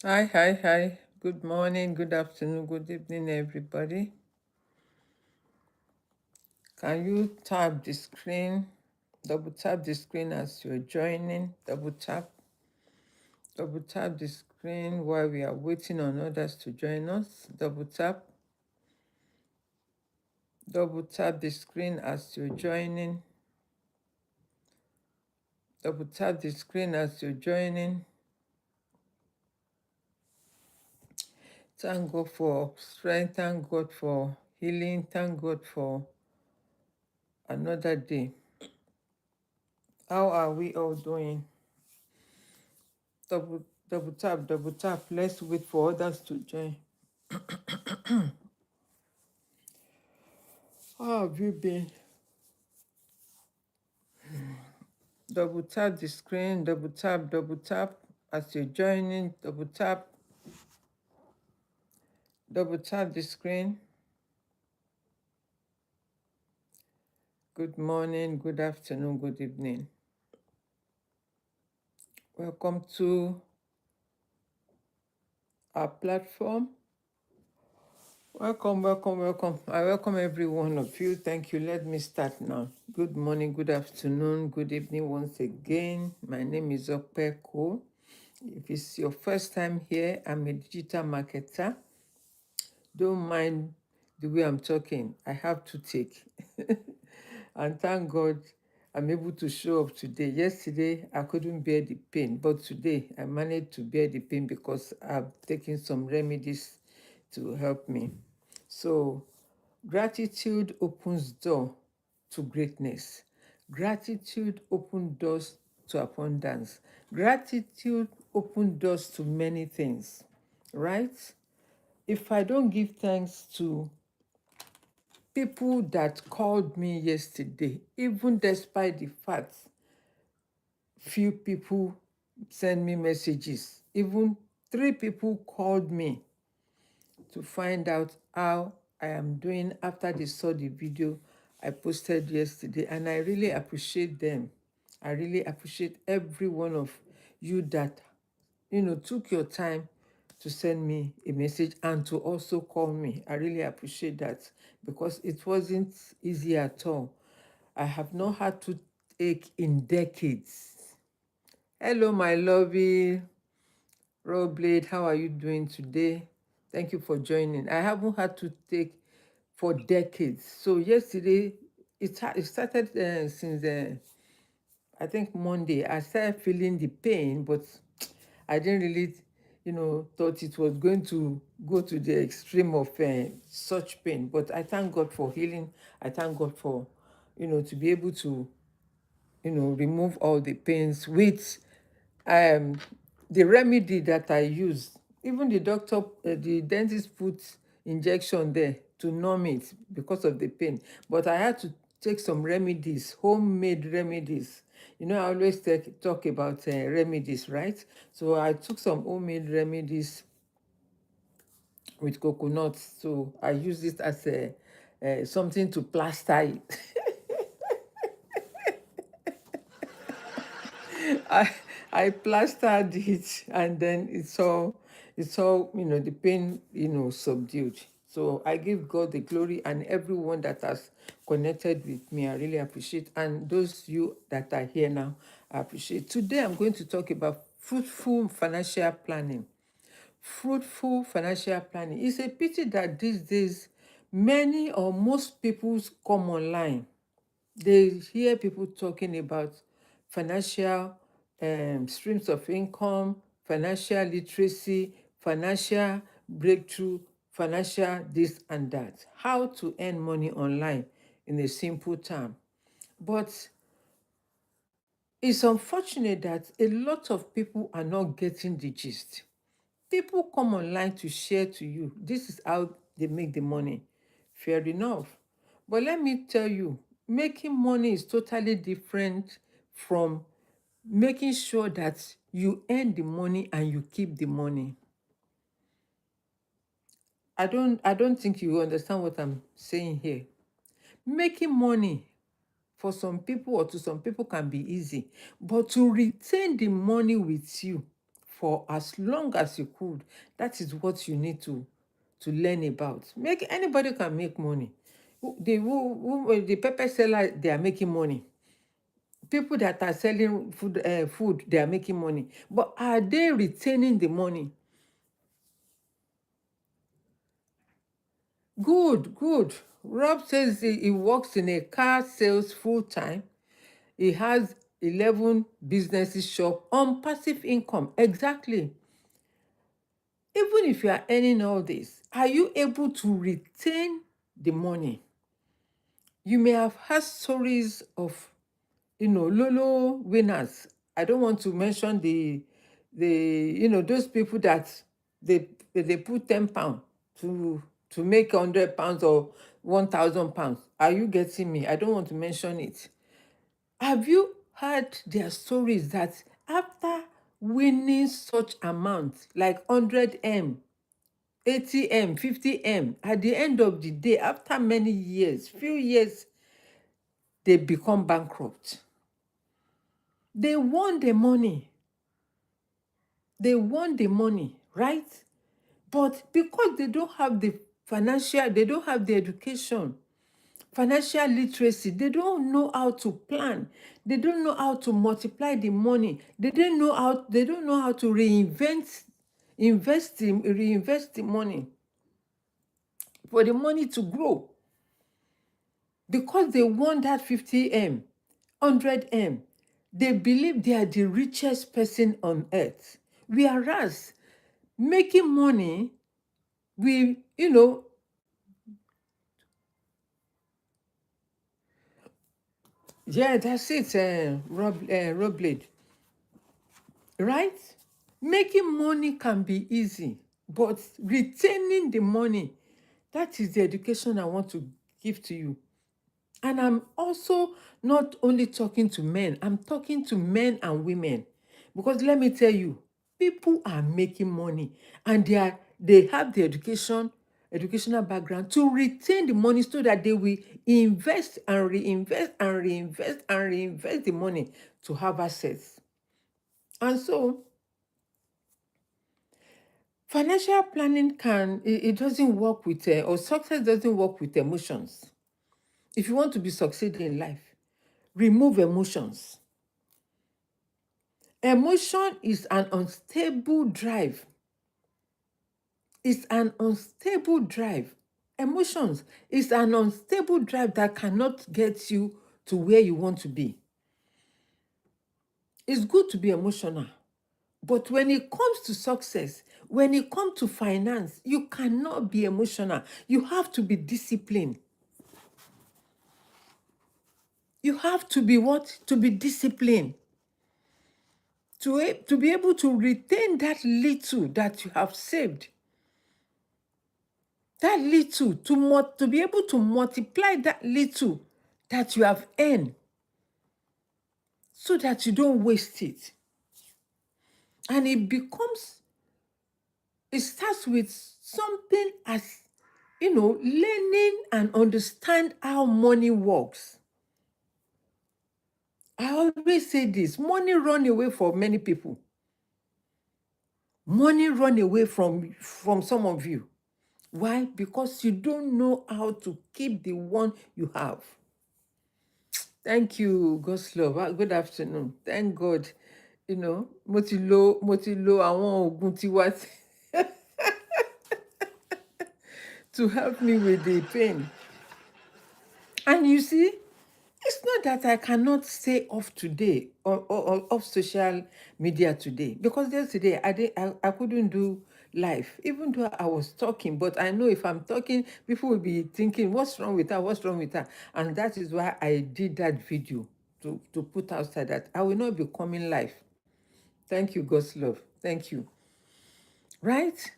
Hi, hi, hi. Good morning, good afternoon, good evening, everybody. Can you tap the screen? Double tap the screen as you're joining. Double tap the screen while we are waiting on others to join us. Double tap the screen as you're joining. Double tap the screen as you're joining. Thank God for strength. Thank God for healing. Thank God for another day. How are we all doing? Double tap. Let's wait for others to join. How have you been? Double tap the screen, double tap as you're joining, double tap the screen. Good morning, good afternoon, good evening. Welcome to our platform. Welcome. I welcome every one of you. Thank you. Let me start now. Good morning, good afternoon, good evening once again. My name is Opeolu Cole. If it's your first time here, I'm a digital marketer. Don't mind the way I'm talking. I have to take. And thank God I'm able to show up today. Yesterday, I couldn't bear the pain, but today I managed to bear the pain because I've taken some remedies to help me. So, gratitude opens door to greatness. Gratitude opens doors to abundance. Gratitude opens doors to many things, right? If I don't give thanks to people that called me yesterday, even despite the fact few people send me messages, even 3 people called me to find out how I am doing after they saw the video I posted yesterday, and I really appreciate them. I really appreciate every one of you that took your time to send me a message and to also call me. I really appreciate that because it wasn't easy at all. I have not had to take in decades. Hello, my lovey Blade. How are you doing today? Thank you for joining. I haven't had to take for decades. So yesterday, it started since I think Monday. I started feeling the pain, but I didn't really, thought it was going to go to the extreme of such pain. But I thank God for healing. I thank God for, to be able to, remove all the pains with um the remedy that I used. Even the dentist put injection there to numb it because of the pain, but I had to take some remedies, homemade remedies. I always talk about remedies, right? So I took some homemade remedies with coconut, so I use it as a something to plaster it. I I plastered it, and then it's all the pain subdued. So I give God the glory, and everyone that has connected with me, I really appreciate. And those you that are here now, I appreciate. Today I'm going to talk about fruitful financial planning. Fruitful financial planning. It's a pity that these days many or most people come online, they hear people talking about financial streams of income, financial literacy, financial breakthrough, financial this and that, how to earn money online in a simple term. But it's unfortunate that a lot of people are not getting the gist. People come online to share to you, this is how they make the money. Fair enough. But let me tell you, making money is totally different from making sure that you earn the money and you keep the money. I don't think you understand what I'm saying here. Making money for some people or to some people can be easy, but to retain the money with you for as long as you could. That is what you need to learn about. Anybody can make money. The pepper seller, they are making money. People that are selling food, they are making money. But are they retaining the money? Good. Rob says he works in a car sales full time. He has 11 businesses shop on passive income. Exactly. Even if you are earning all this, are you able to retain the money? You may have had stories of, Lolo winners. I don't want to mention those people that they put 10 pounds to make 100 pounds or 1,000 pounds. Are you getting me? I don't want to mention it. Have you heard their stories that after winning such amounts, like 100M, 80M, 50M, at the end of the day, after many years, few years, they become bankrupt? They won the money. Right? But because they don't have the they don't have the education, financial literacy, they don't know how to plan. They don't know how to multiply the money. They don't know how to reinvest the money for the money to grow. Because they won that 50M, 100M, they believe they are the richest person on earth. Whereas making money, yeah, that's it, Rob Blade. Right? Making money can be easy, but retaining the money, that is the education I want to give to you. And I'm also not only talking to men, I'm talking to men and women. Because let me tell you, people are making money and they have the educational background to retain the money so that they will invest and reinvest and reinvest and reinvest the money to have assets. And so financial planning it doesn't work with, or success doesn't work with emotions. If you want to be succeeding in life, remove emotions. Emotion is an unstable drive. It's an unstable drive. Emotions is an unstable drive that cannot get you to where you want to be. It's good to be emotional. But when it comes to success, when it comes to finance, you cannot be emotional. You have to be disciplined. You have to be what? To be disciplined. To be able to retain that little that you have saved. That little, to be able to multiply that little that you have earned so that you don't waste it. And it starts with something as, learning and understand how money works. I always say this, money run away from many people. Money run away from some of you. Why? Because you don't know how to keep the one you have. Thank you, Goslov. Good afternoon. Thank God. Mo ti lo àwọn oògùn tiwa to help me with the pain. And you see, it's not that I cannot stay off today or off social media today, because yesterday I couldn't do live, even though I was talking. But I know if I'm talking, people will be thinking, what's wrong with her? What's wrong with her? And that is why I did that video to put outside that I will not be coming live. Thank you, God's love. Thank you. Right?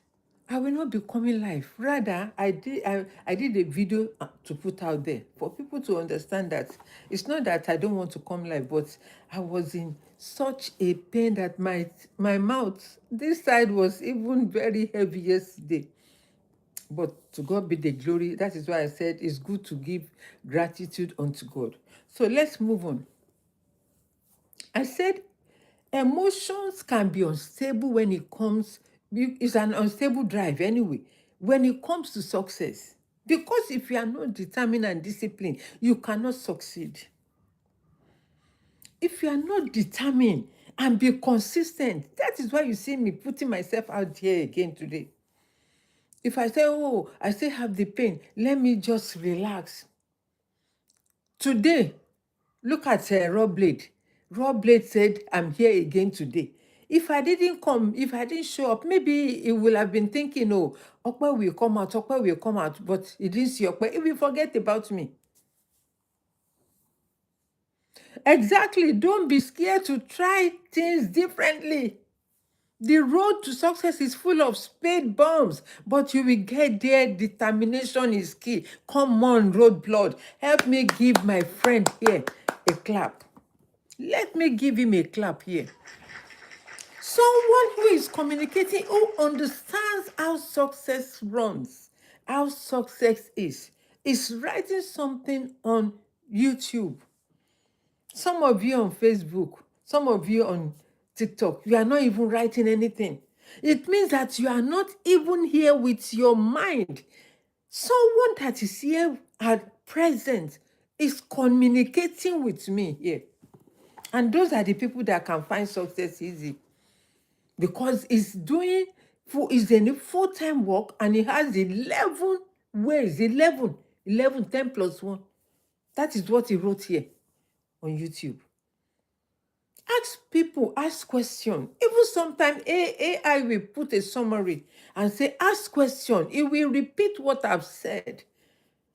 I will not be coming live. Rather, I did a video to put out there for people to understand that it's not that I don't want to come live, but I was in such a pain that my mouth, this side, was even very heavy yesterday. But to God be the glory. That is why I said it's good to give gratitude unto God. So let's move on. I said Emotions can be unstable when it comes, it's an unstable drive anyway, when it comes to success. Because if you are not determined and disciplined, you cannot succeed. If you are not determined and be consistent, that is why you see me putting myself out here again today. If I say, oh, I still have the pain, let me just relax. Today, look at Rob Blade. Rob Blade said, I'm here again today. If I didn't come, if I didn't show up, maybe he will have been thinking, oh, Okpe will come out, Okpe will come out, but he didn't see Okpe. He will forget about me. Exactly. Don't be scared to try things differently. The road to success is full of spade bombs, but you will get there. Determination is key. Come on, road blood. Help me give my friend here a clap. Let me give him a clap here. Someone who is communicating, who understands how success runs, how success is writing something on YouTube. Some of you on Facebook, some of you on TikTok, you are not even writing anything. It means that you are not even here with your mind. Someone that is here at present is communicating with me here. And those are the people that can find success easy. Because he's in a full-time work and he has 11 ways, 11, 10 plus 1. That is what he wrote here on YouTube. Ask people, ask questions. Even sometimes AI will put a summary and say, ask question. It will repeat what I've said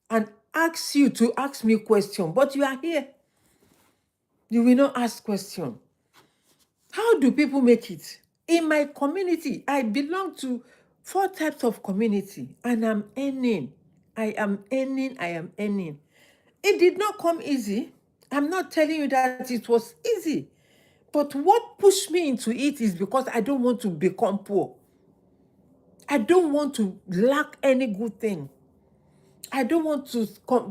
and ask you to ask me question. But you are here. You will not ask question. How do people make it? In my community, I belong to 4 types of community and I'm earning. I am earning. It did not come easy. I'm not telling you that it was easy. But what pushed me into it is because I don't want to become poor. I don't want to lack any good thing. I don't want to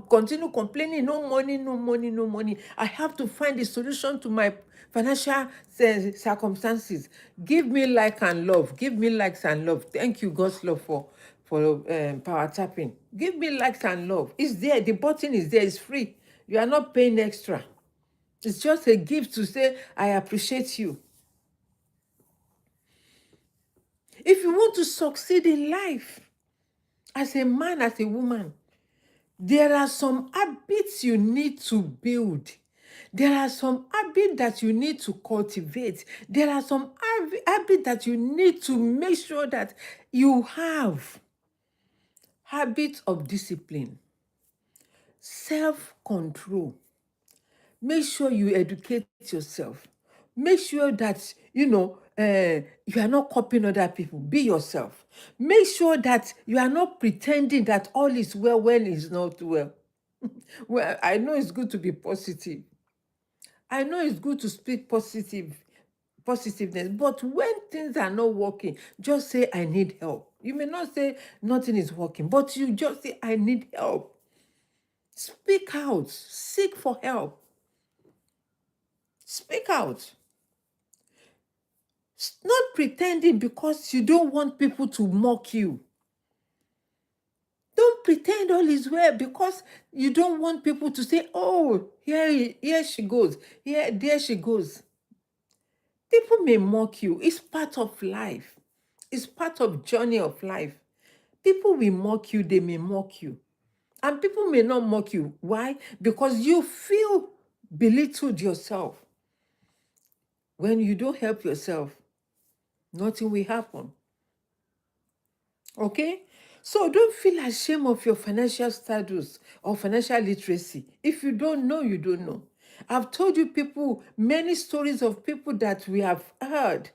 continue complaining, no money, no money, no money. I have to find a solution to my financial circumstances. Give me like and love. Give me likes and love. Thank you, God's love, for power tapping. Give me likes and love. It's there. The button is there. It's free. You are not paying extra. It's just a gift to say, I appreciate you. If you want to succeed in life, as a man, as a woman, there are some habits you need to build. There are some habits that you need to cultivate. There are some habits that you need to make sure that you have. Habits of discipline, self-control. Make sure you educate yourself. Make sure that, you are not copying other people. Be yourself. Make sure that you are not pretending that all is well when it's not well. Well, I know it's good to be positive. I know it's good to speak positiveness, but when things are not working, just say, I need help. You may not say nothing is working, but you just say, I need help. Speak out. Seek for help. Speak out. Not pretending because you don't want people to mock you. Don't pretend all is well because you don't want people to say, oh, here she goes. There she goes. People may mock you. It's part of life. It's part of journey of life. People will mock you. They may mock you. And people may not mock you. Why? Because you feel belittled yourself. When you don't help yourself, nothing will happen. Okay? So don't feel ashamed of your financial status or financial literacy. If you don't know, you don't know. I've told you many stories of people that we have heard.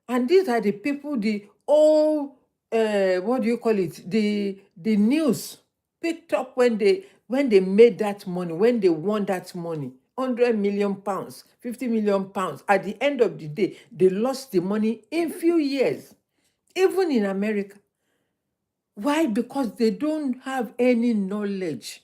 And these are the people, the old, what do you call it? The news picked up when they made that money, when they won that money. 100 million pounds, 50 million pounds. At the end of the day, they lost the money in few years, even in America. Why? Because they don't have any knowledge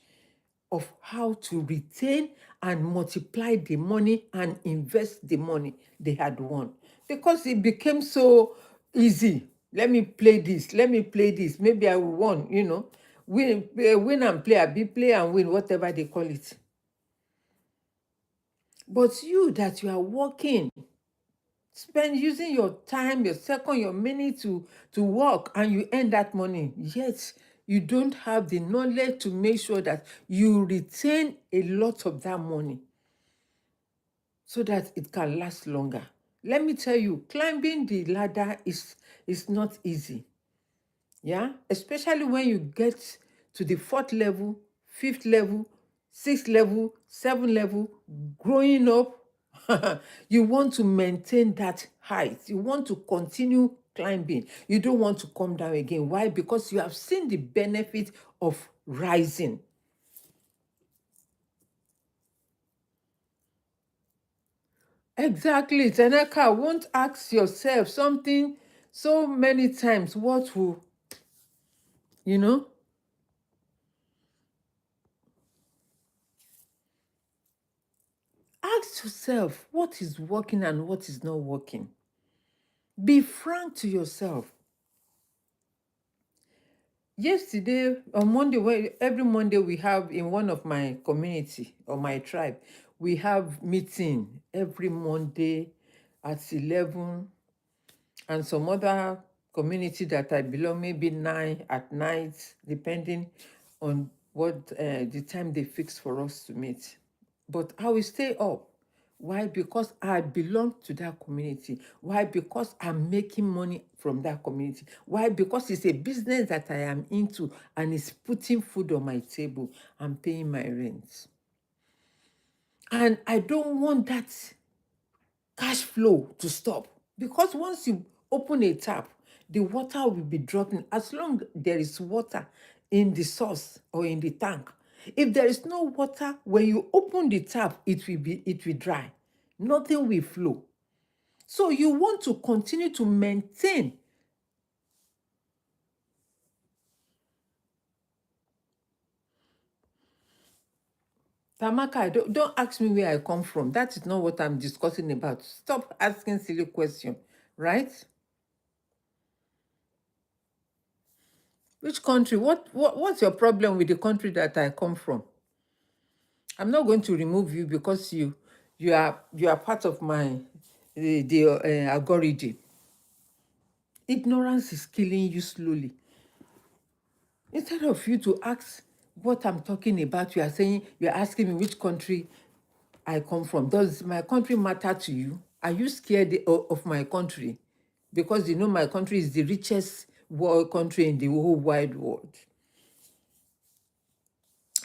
of how to retain and multiply the money and invest the money they had won, because it became so easy. Let me play this, let me play this, maybe I will win, win and play, be play and win, whatever they call it. But you that you are working, spend using your time, your second, your minute to work, and you earn that money, yet you don't have the knowledge to make sure that you retain a lot of that money so that it can last longer. Let me tell you, climbing the ladder is not easy. Yeah, especially when you get to the 4th level, 5th level, 6th level, 7th level, growing up, you want to maintain that height. You want to continue climbing. You don't want to come down again. Why? Because you have seen the benefit of rising. Exactly. Tanaka, won't ask yourself something so many times. What will, you know? Ask yourself what is working and what is not working. Be frank to yourself. Yesterday, on Monday, every Monday we have in one of my community or my tribe, we have meeting every Monday at 11, and some other community that I belong, maybe 9 at night, depending on what the time they fix for us to meet. But I will stay up. Why? Because I belong to that community. Why? Because I'm making money from that community. Why? Because it's a business that I am into and it's putting food on my table. I'm paying my rent. And I don't want that cash flow to stop, because once you open a tap, the water will be dropping as long there is water in the source or in the tank. If there is no water, when you open the tap, it will dry, nothing will flow. So you want to continue to maintain. Tamaka, don't ask me where I come from. That is not what I'm discussing about. Stop asking silly questions, right? Which country? What's your problem with the country that I come from? I'm not going to remove you because you are part of my the algorithm. Ignorance is killing you slowly. Instead of you to ask what I'm talking about, you're asking me which country I come from. Does my country matter to you? Are you scared of my country? Because you know my country is the richest world country in the whole wide world.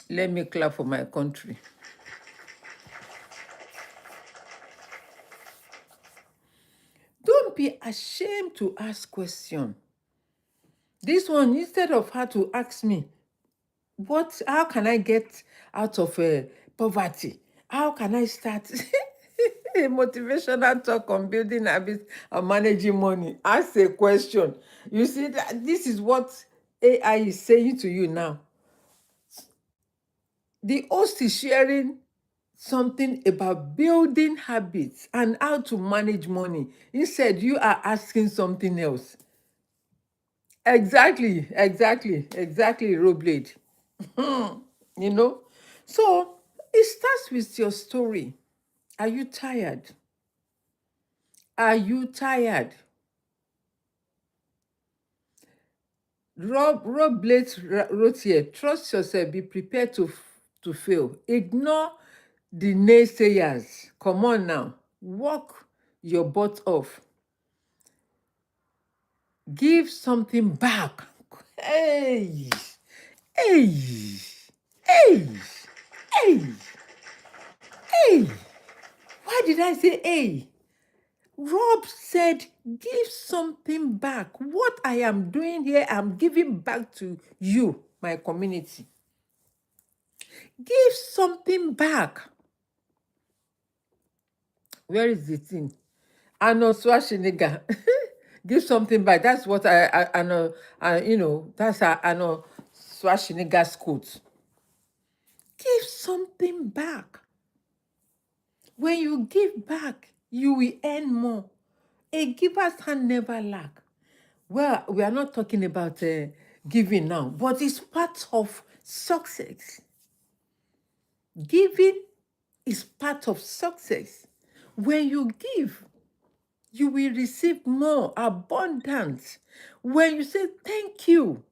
Let me clap for my country. Don't be ashamed to ask questions. This one, instead of her to ask me, how can I get out of poverty? How can I start a motivational talk on building habits and managing money? Ask a question. You see, that this is what AI is saying to you now. The host is sharing something about building habits and how to manage money. Instead, you are asking something else. Exactly, Roblade. You know? So it starts with your story. Are you tired? Are you tired? Rob Blades wrote here, trust yourself, be prepared to fail. Ignore the naysayers. Come on now. Walk your butt off. Give something back. Hey, hey, hey, hey, hey. Why did I say hey? Rob said, give something back. What I am doing here, I'm giving back to you, my community. Give something back. Where is the thing? Arnold Schwarzenegger. Give something back. That's what I know. That's Arnold Schwarzenegger's quote. Give something back. When you give back, you will earn more. A giver's hand never lack. Well, we are not talking about giving now, but it's part of success. Giving is part of success. When you give, you will receive more abundance. When you say thank you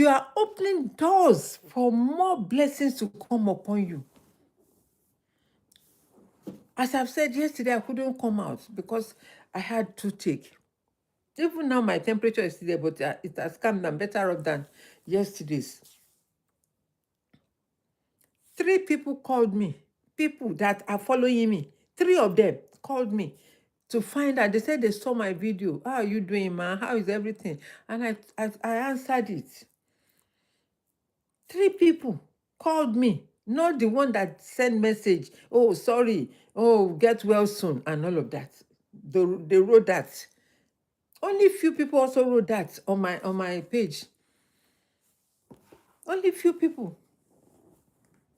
are opening doors for more blessings to come upon you. As I've said yesterday, I couldn't come out because I had toothache. Even now, my temperature is still there, but it has come down better off than yesterday's. 3 people called me, people that are following me. 3 of them called me to find out. They said they saw my video. How are you doing, man? How is everything? And I answered it. 3 people called me, not the one that sent message. Oh, sorry. Oh, get well soon, and all of that. They wrote that. Only few people also wrote that on my page. Only few people.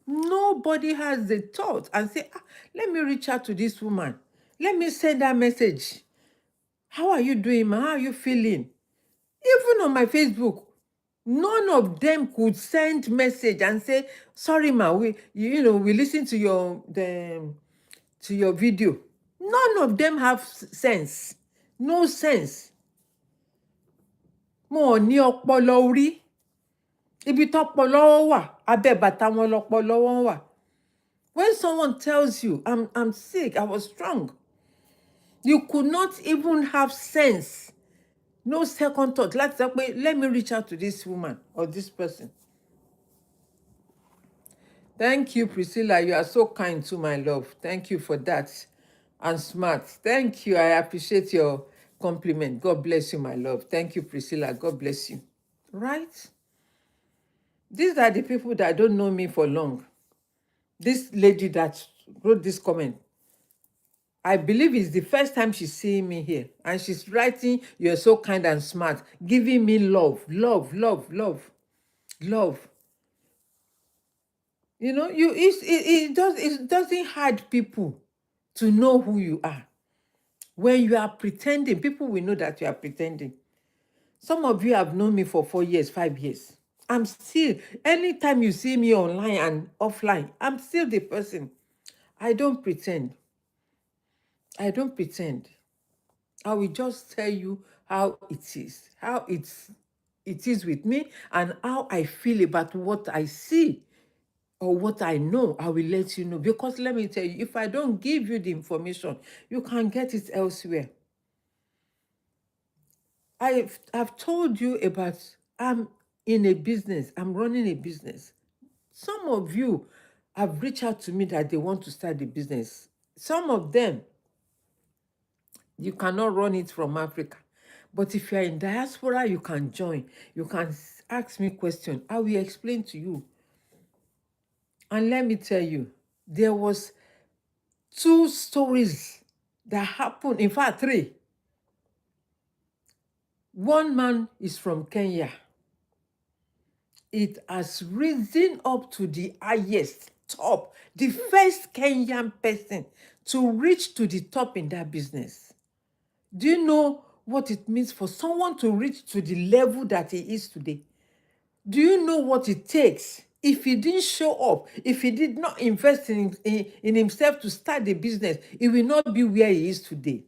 Nobody has the thought and say, let me reach out to this woman. Let me send that message. How are you doing, ma? How are you feeling? Even on my Facebook, none of them could send message and say, sorry, ma, we listen to your video. None of them have sense. No sense. Mo ní ọpọlọ orí. Ibi tọ́pọlọ wà, abẹ́ bàtà wọn lọ́pọlọ wọn wà. When someone tells you, I'm sick, I was strong, you could not even have sense. No second thought. Let me reach out to this woman or this person. Thank you, Priscilla. You are so kind to my love. Thank you for that. And smart. Thank you. I appreciate your compliment. God bless you, my love. Thank you, Priscilla. God bless you. Right? These are the people that don't know me for long. This lady that wrote this comment, I believe it's the first time she's seeing me here. And she's writing, you're so kind and smart, giving me love, love, love, love, love. You know, it doesn't hurt people to know who you are. When you are pretending, people will know that you are pretending. Some of you have known me for 4 years, 5 years. I'm still, anytime you see me online and offline, I'm still the person. I don't pretend. I don't pretend. I will just tell you how it is, how it is with me, and how I feel about what I see or what I know. I will let you know. Because let me tell you, if I don't give you the information, you can get it elsewhere. I've told you about, I'm in a business, I'm running a business. Some of you have reached out to me that they want to start the business. Some of them, you cannot run it from Africa. But if you're in diaspora, you can join. You can ask me questions. I will explain to you. And let me tell you, there was 2 stories that happened. In fact, 3. One man is from Kenya. It has risen up to the highest top. The first Kenyan person to reach to the top in that business. Do you know what it means for someone to reach to the level that he is today? Do you know what it takes? If he didn't show up, if he did not invest in himself to start the business, he will not be where he is today.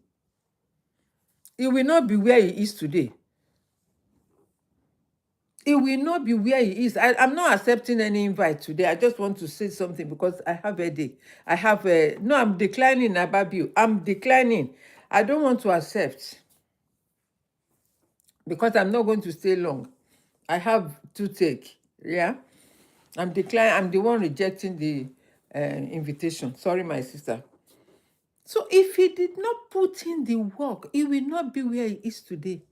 He will not be where he is today. He will not be where he is. I'm not accepting any invite today. I just want to say something because I have a day. No, I'm declining, Ababu. I'm declining. I don't want to accept because I'm not going to stay long. I have toothache. Yeah. I'm declining. I'm the one rejecting the invitation. Sorry, my sister. So if he did not put in the work, he will not be where he is today.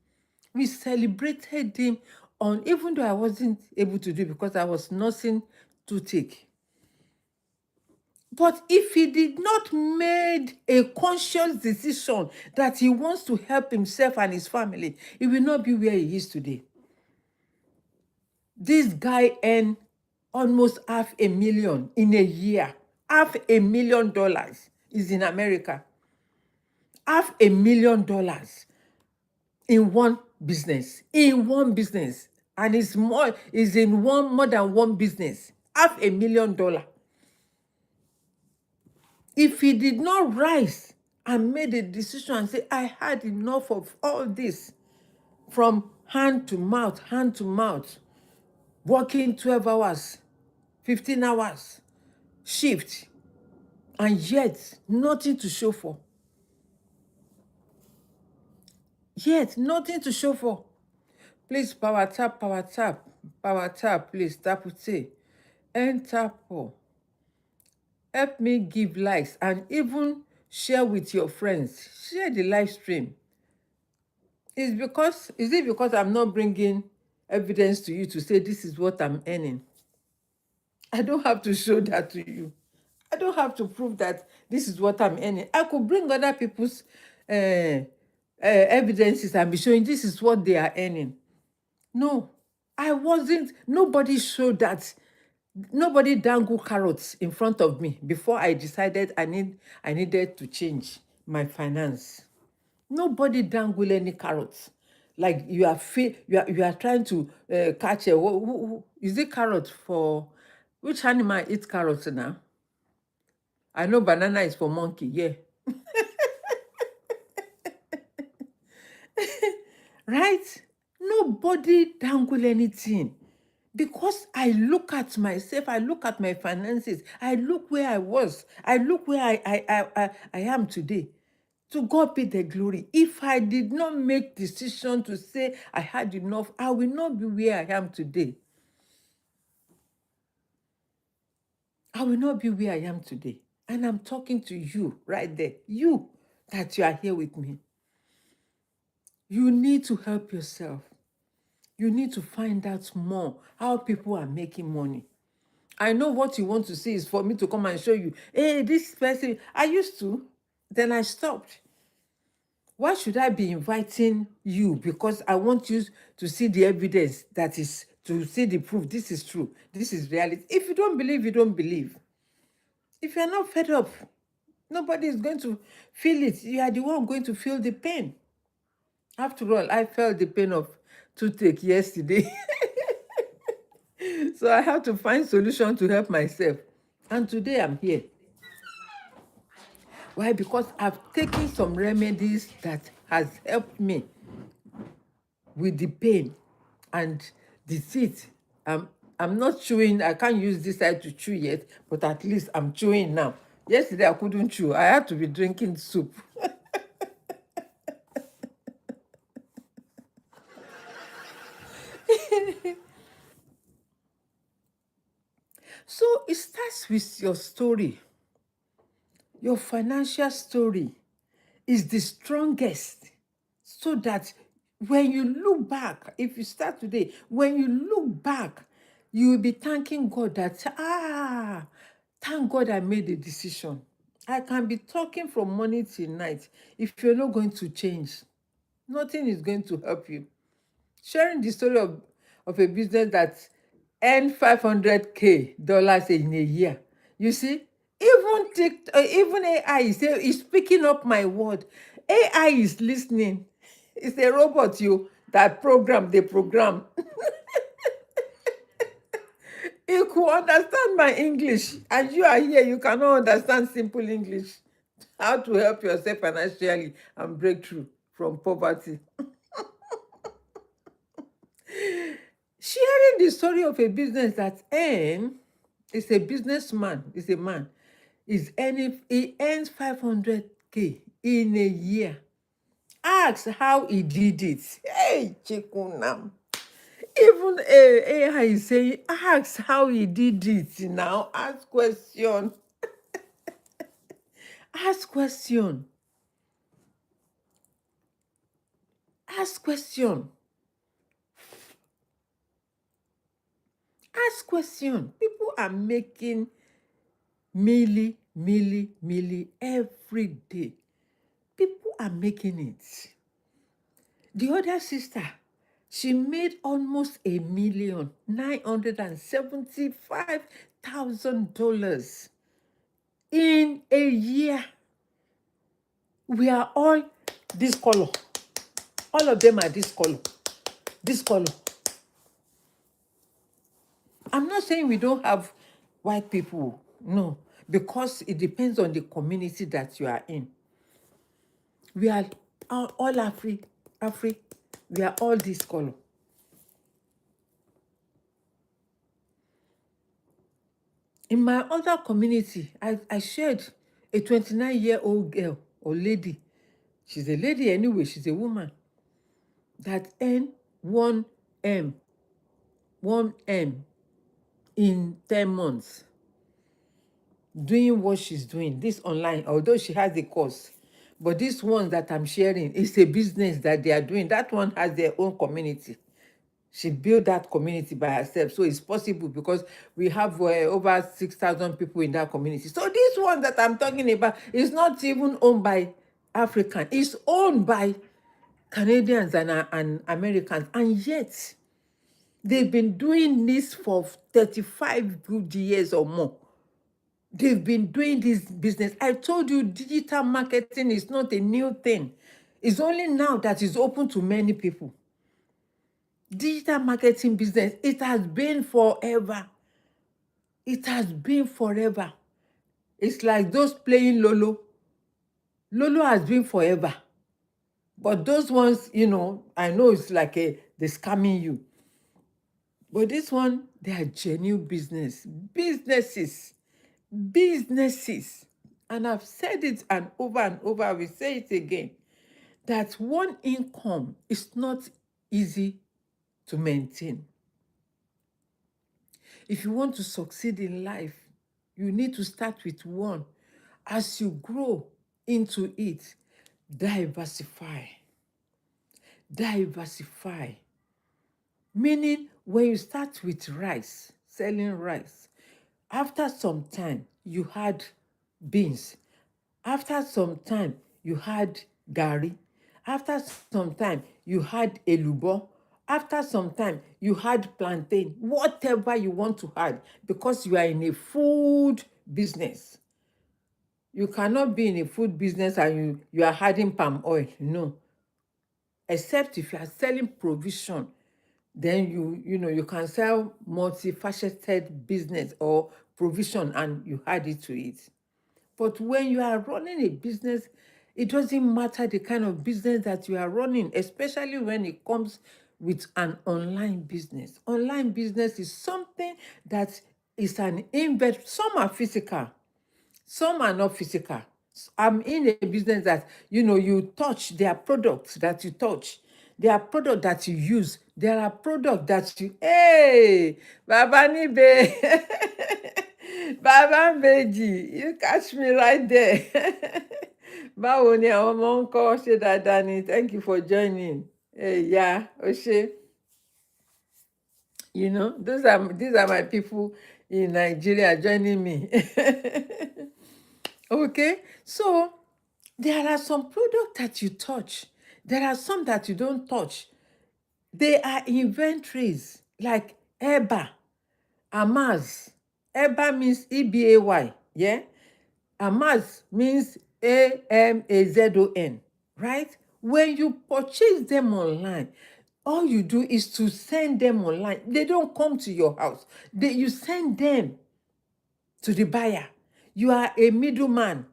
We celebrated him on, even though I wasn't able to do it because I was nursing toothache. But if he did not made a conscious decision that he wants to help himself and his family, he will not be where he is today. This guy earned almost $500,000 in a year. $500,000 is in America. $500,000 in one business. In one business. And it's in more than one business. $500,000. If he did not rise and made a decision and say, I had enough of all this, from hand to mouth, working 12 hours, 15 hours, shift, and yet nothing to show for. Yet nothing to show for. Please power tap, please tap it. Enter for. Help me give likes and even share with your friends. Share the live stream. Is it because I'm not bringing evidence to you to say this is what I'm earning? I don't have to show that to you. I don't have to prove that this is what I'm earning. I could bring other people's evidences and be showing this is what they are earning. No, I wasn't. Nobody showed that. Nobody dangled carrots in front of me before I decided I needed to change my finance. Nobody dangle any carrots. Like you are trying to catch a is it carrot for which animal eats carrots now? I know banana is for monkey, yeah. Right? Nobody dangle anything. Because I look at myself, I look at my finances, I look where I was, I look where I am today. To God be the glory. If I did not make decision to say I had enough, I will not be where I am today. I will not be where I am today. And I'm talking to you right there. You that you are here with me. You need to help yourself. You need to find out more how people are making money. I know what you want to see is for me to come and show you, hey, this person, I used to, then I stopped. Why should I be inviting you? Because I want you to see the evidence, that is, to see the proof. This is true. This is reality. If you don't believe, you don't believe. If you're not fed up, nobody is going to feel it. You are the one going to feel the pain. After all, I felt the pain of toothache yesterday. So I have to find solution to help myself. And today I'm here. Why? Because I've taken some remedies that has helped me with the pain and the teeth. I'm not chewing. I can't use this side to chew yet, but at least I'm chewing now. Yesterday I couldn't chew. I had to be drinking soup. So it starts with your story. Your financial story is the strongest, so that when you look back, if you start today, when you look back, you will be thanking God that, thank God I made a decision. I can be talking from morning till night. If you're not going to change, nothing is going to help you. Sharing the story of a business that earned $500,000 in a year. You see, even AI is picking up my word. AI is listening. It's a robot that they program. You could understand my English, and you are here, you cannot understand simple English. How to help yourself financially and break through from poverty. Sharing the story of a business that is a businessman, is a man, he earns 500K in a year. Ask how he did it. Hey, Chikunam. Even AI is saying, ask how he did it now. Ask question. Ask question. Ask question. Ask question. People are making milli every day. People are making it. The other sister She made almost $1,975,000 in a year. We are all this color. All of them are this color. This color. I'm not saying we don't have white people. No, because it depends on the community that you are in. We are all Afri. We are all this color. In my other community, I shared a 29-year-old girl or lady. She's a lady anyway, she's a woman, that earned 1M in 10 months doing what she's doing, this online, although she has a course. But this one that I'm sharing is a business that they are doing. That one has their own community. She built that community by herself. So it's possible because we have over 6,000 people in that community. So this one that I'm talking about is not even owned by African. It's owned by Canadians and Americans. And yet, they've been doing this for 35 good years or more. They've been doing this business. I told you digital marketing is not a new thing. It's only now that it's open to many people. Digital marketing business, it has been forever. It has been forever. It's like those playing Lolo. Lolo has been forever. But those ones, I know it's like they're scamming you. But this one, they are genuine businesses. And I've said it and over, I will say it again, that one income is not easy to maintain. If you want to succeed in life, you need to start with one. As you grow into it, diversify. Meaning, when you start with rice, selling rice, after some time, you had beans. After some time, you had gari. After some time, you had elubo. After some time, you had plantain. Whatever you want to add, because you are in a food business. You cannot be in a food business and you are adding palm oil. No. Except if you are selling provision, then you can sell multifaceted business or provision and you add it to it. But when you are running a business, it doesn't matter the kind of business that you are running, especially when it comes with an online business. Online business is something that is an invest. Some are physical, some are not physical. I'm in a business that, you touch. There are products that you touch. There are products that you use. There are products that you, hey, Baba Nibe, Baba Mbeji, you catch me right there. Báwo ni àwọn ọmọ ń kọ́, ṣe dáadáa ni? Thank you for joining. Hey, yeah, Oshe. These are my people in Nigeria joining me. Okay, so there are some products that you touch. There are some that you don't touch. They are inventories like Eba, Amaz. Eba means EBAY, yeah? Amaz means AMAZON, right? When you purchase them online, all you do is to send them online. They don't come to your house. You send them to the buyer. You are a middleman.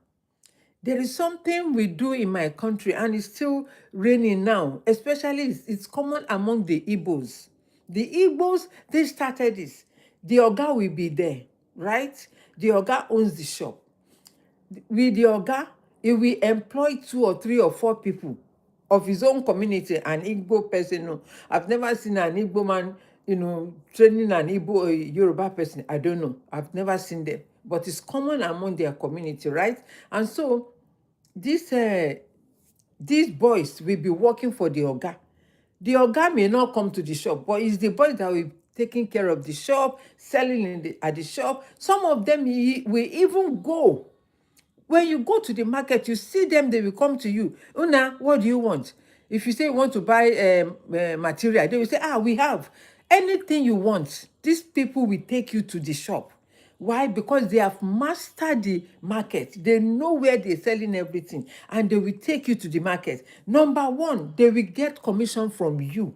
There is something we do in my country, and it's still raining now. Especially, it's common among the Igbos. The Igbos, they started this. The Oga will be there, right? The Oga owns the shop. With the Oga, he will employ 2 or 3 or 4 people of his own community, an Igbo person. No, I've never seen an Igbo man, training an Igbo Yoruba person. I don't know. I've never seen them. But it's common among their community, right? And so these boys will be working for the Oga. The Oga may not come to the shop, but it's the boys that will be taking care of the shop, selling at the shop. Some of them will even go. When you go to the market, you see them, they will come to you. Una, what do you want? If you say you want to buy material, they will say, we have anything you want. These people will take you to the shop. Why? Because they have mastered the market. They know where they're selling everything, and they will take you to the market. Number one, they will get commission from you.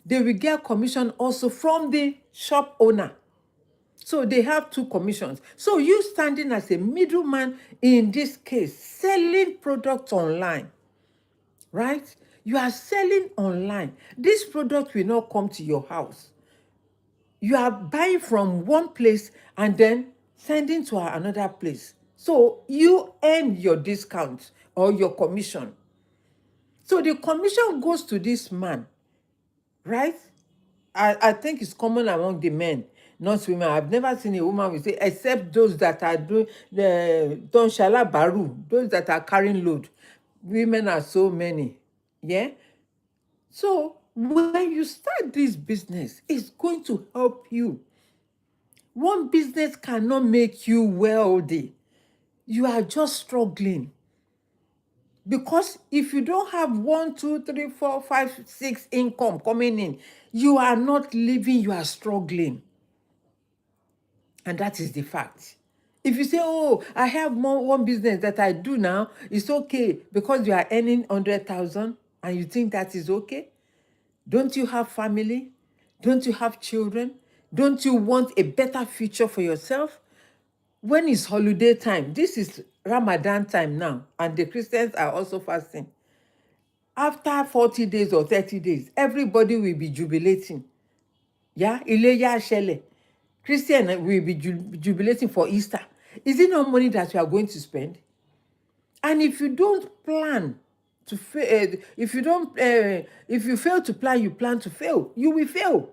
They will get commission also from the shop owner. So they have two commissions. So you standing as a middleman in this case, selling products online, right? You are selling online. This product will not come to your house. You are buying from one place and then sending to another place. So you earn your discount or your commission. So the commission goes to this man, right? I think it's common among the men, not women. I've never seen a woman will say, except those that are doing the Don Shala Baru, those that are carrying load. Women are so many. Yeah. So when you start this business, it's going to help you. One business cannot make you wealthy. You are just struggling. Because if you don't have 1, 2, 3, 4, 5, 6 income coming in, you are not living, you are struggling. And that is the fact. If you say, I have one business that I do now, it's okay because you are earning 100,000 and you think that is okay. Don't you have family? Don't you have children? Don't you want a better future for yourself? When is holiday time? This is Ramadan time now, and the Christians are also fasting. After 40 days or 30 days, everybody will be jubilating. Yeah, Ileya Shele. Christian will be jubilating for Easter. Is it not money that you are going to spend? And if you don't plan to fail, if you fail to plan, you plan to fail, you will fail.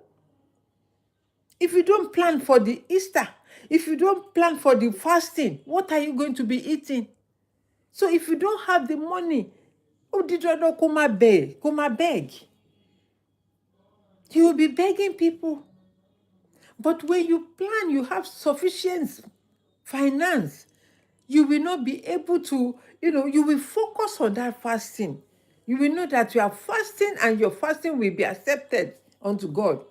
If you don't plan for the Easter, if you don't plan for the fasting, what are you going to be eating? So if you don't have the money, come beg. You will be begging people. But when you plan, you have sufficient finance, you will not be able to, you will focus on that fasting. You will know that you are fasting and your fasting will be accepted unto God.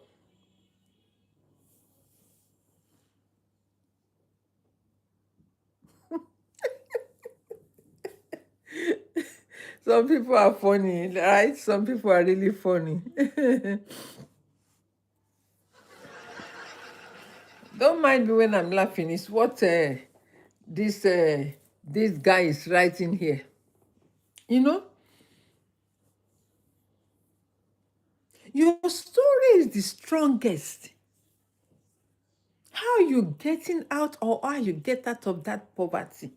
Some people are funny, right? Some people are really funny. Don't mind me when I'm laughing. It's what this guy is writing here. Your story is the strongest. How you getting out, or how you get out of that poverty?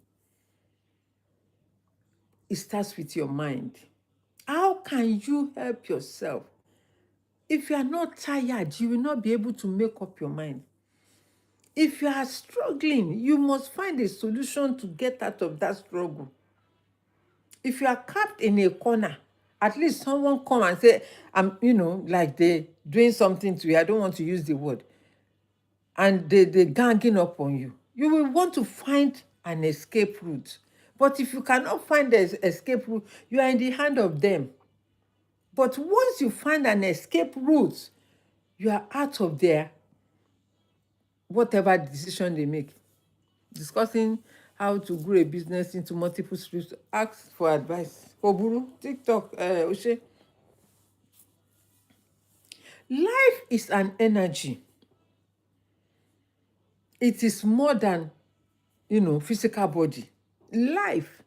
It starts with your mind. How can you help yourself? If you are not tired, you will not be able to make up your mind. If you are struggling, you must find a solution to get out of that struggle. If you are capped in a corner, at least someone come and say, like they doing something to you. I don't want to use the word. And they ganging up on you. You will want to find an escape route. But if you cannot find the escape route, you are in the hand of them. But once you find an escape route, you are out of there, whatever decision they make. Discussing how to grow a business into multiple streams. Ask for advice. Koburu, TikTok, Oshe. Life is an energy. It is more than, physical body. Life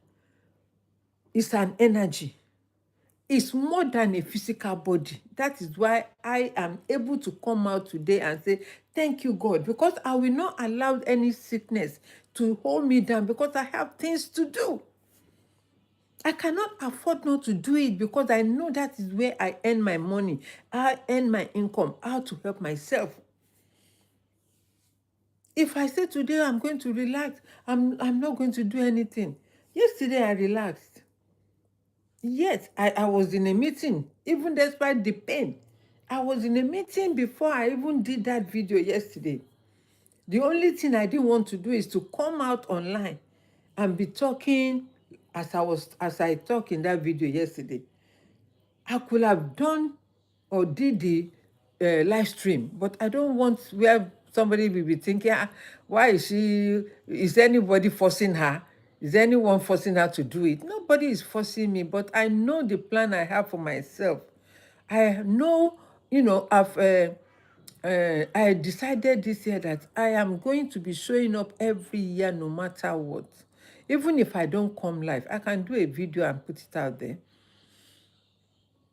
is an energy. It's more than a physical body. That is why I am able to come out today and say, thank you, God, because I will not allow any sickness to hold me down because I have things to do. I cannot afford not to do it because I know that is where I earn my money. I earn my income, how to help myself. If I say today I'm going to relax, I'm not going to do anything. Yesterday I relaxed. Yes, I was in a meeting, even despite the pain. I was in a meeting before I even did that video yesterday. The only thing I didn't want to do is to come out online and be talking as I talked in that video yesterday. I could have done or did the live stream, but I don't want where somebody will be thinking, why is anybody forcing her? Is anyone forcing her to do it? Nobody is forcing me, but I know the plan I have for myself. I know, I decided this year that I am going to be showing up every year no matter what. Even if I don't come live, I can do a video and put it out there.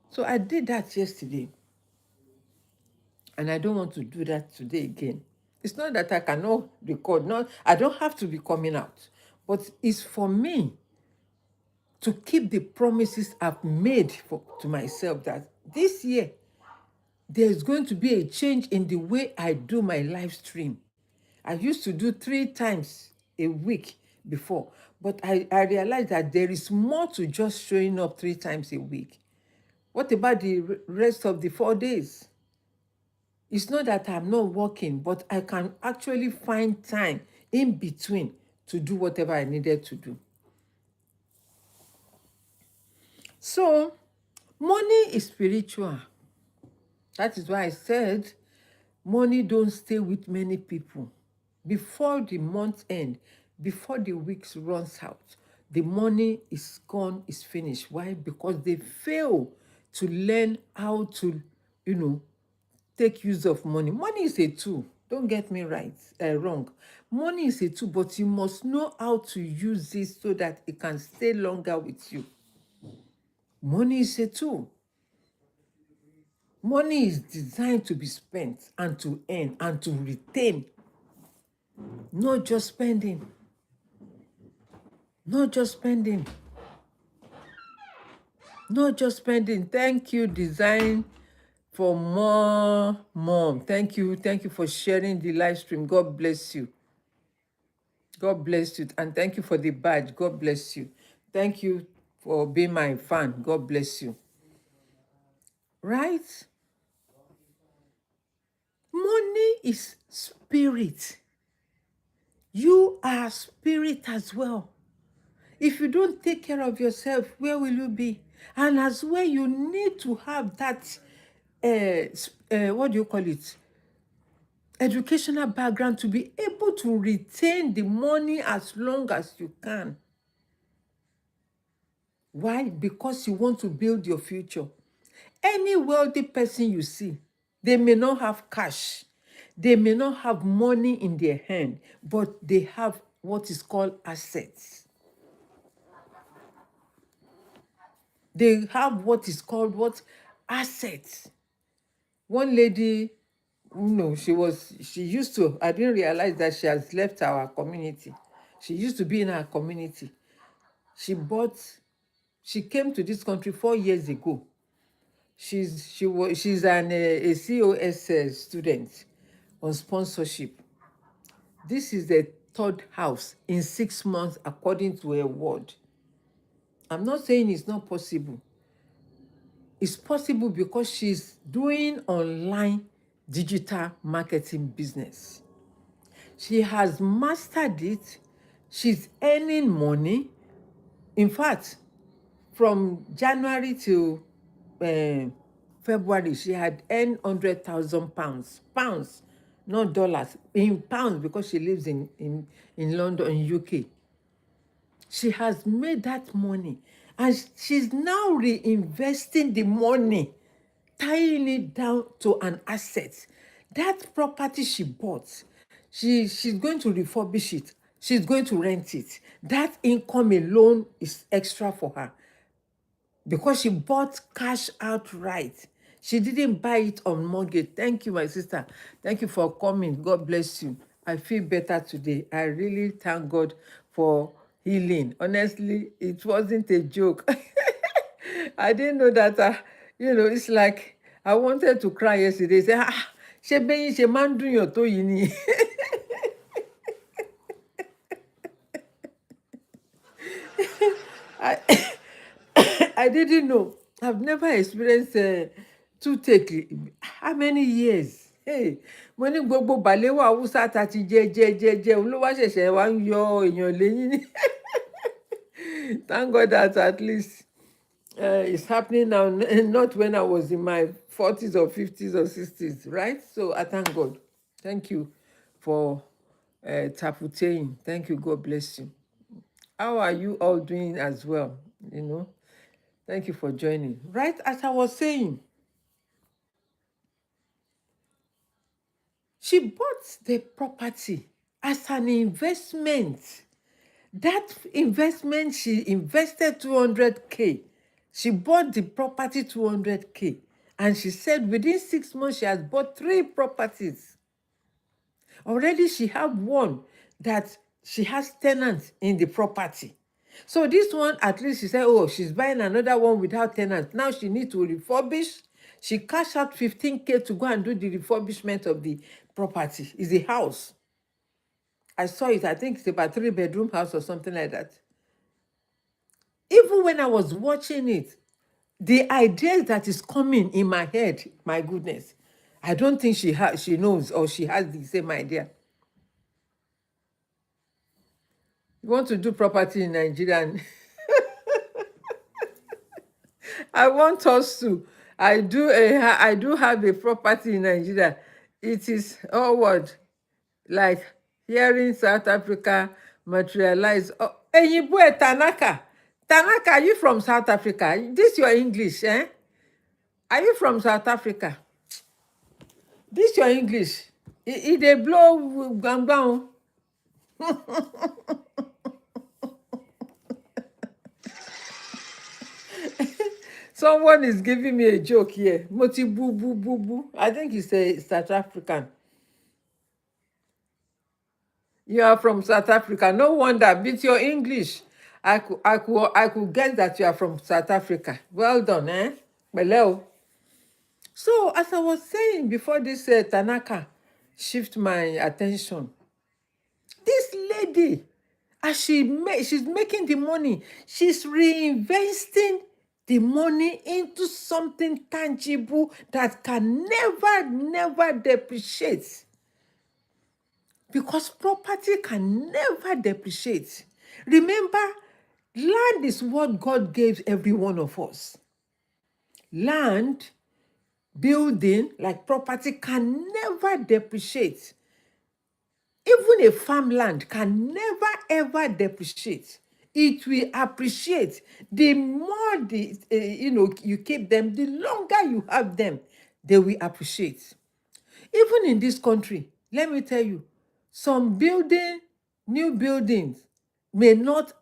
So I did that yesterday, and I don't want to do that today again. It's not that I cannot record, not I don't have to be coming out, but it's for me to keep the promises I've made to myself that this year there's going to be a change in the way I do my live stream. I used to do 3 times a week before, but I realized that there is more to just showing up 3 times a week. What about the rest of the 4 days? It's not that I'm not working, but I can actually find time in between to do whatever I needed to do. So, money is spiritual. That is why I said money don't stay with many people. Before the month end, before the weeks runs out, the money is gone, is finished. Why? Because they fail to learn how to, take use of money. Money is a tool. Don't get me wrong. Money is a tool, but you must know how to use it so that it can stay longer with you. Money is a tool. Money is designed to be spent and to earn and to retain, not just spending. Not just spending. Not just spending. Thank you, Design for More Mom. Thank you. Thank you for sharing the live stream. God bless you. God bless you. And thank you for the badge. God bless you. Thank you for being my fan. God bless you. Right? Money is spirit. You are spirit as well. If you don't take care of yourself, where will you be? And as well, you need to have that, what do you call it? Educational background to be able to retain the money as long as you can. Why? Because you want to build your future. Any wealthy person you see, they may not have cash. They may not have money in their hand, but they have what is called assets. They have what is called what? Assets. One lady, she used to, I didn't realize that she has left our community. She used to be in our community. She came to this country 4 years ago. She's a COS student on sponsorship. This is the 3rd house in 6 months, according to her word. I'm not saying it's not possible. It's possible because she's doing online digital marketing business. She has mastered it. She's earning money. In fact, from January to February, she had earned 100,000 pounds. Pounds, not dollars. In pounds, because she lives in London, in UK. She has made that money. And she's now reinvesting the money, tying it down to an asset. That property she bought, she's going to refurbish it. She's going to rent it. That income alone is extra for her because she bought cash outright. She didn't buy it on mortgage. Thank you, my sister. Thank you for coming. God bless you. I feel better today. I really thank God for healing. Honestly, it wasn't a joke. I didn't know that, it's like I wanted to cry yesterday. Say, ṣé bẹ́yìn ṣe máa ń dùnyàn tó yìí ni? I, I didn't know. I've never experienced toothache. How many years? Hey, mo ní gbogbo bàléwà Hausa ta ti jẹ ló wá ṣẹ̀ṣẹ̀ wá ń yọ èèyàn lẹ́yìn ni. Thank God that at least It's happening now, not when I was in my 40s or 50s or 60s, right? So I thank God. Thank you for taputein. Thank you. God bless you. How are you all doing as well? You know, thank you for joining. Right as I was saying, she bought the property as an investment. That investment, she invested 200K. She bought the property 200K. And she said within 6 months, she has bought 3 properties. Already she have one that she has tenants in the property. So this one, at least she said, oh, she's buying another one without tenants. Now she needs to refurbish. She cashed out 15K to go and do the refurbishment of the property. It's a house. I saw it. I think it's about 3-bedroom house or something like that. Even when I was watching it, the idea that is coming in my head, my goodness, I don't think she knows or she has the same idea. You want to do property in Nigeria? And I want us to. I do have a property in Nigeria. It is all what, like hearing South Africa materialize. Oh, Eyibwe Tanaka. Tanaka, are you from South Africa? This your English, eh? Are you from South Africa? This your English. They blow gangbang. Someone is giving me a joke here. Moti boo boo boo boo. I think he's a South African. You are from South Africa. No wonder. With your English, I could guess that you are from South Africa. Well done, eh? Hello. So as I was saying before this Tanaka shift my attention, this lady, as she's making the money, she's reinvesting the money into something tangible that can never depreciate. Because property can never depreciate. Remember, land is what God gave every one of us. Land, building, like property, can never depreciate. Even a farmland can never ever depreciate. It will appreciate. The more you keep them, the longer you have them, they will appreciate. Even in this country, let me tell you, some new buildings may not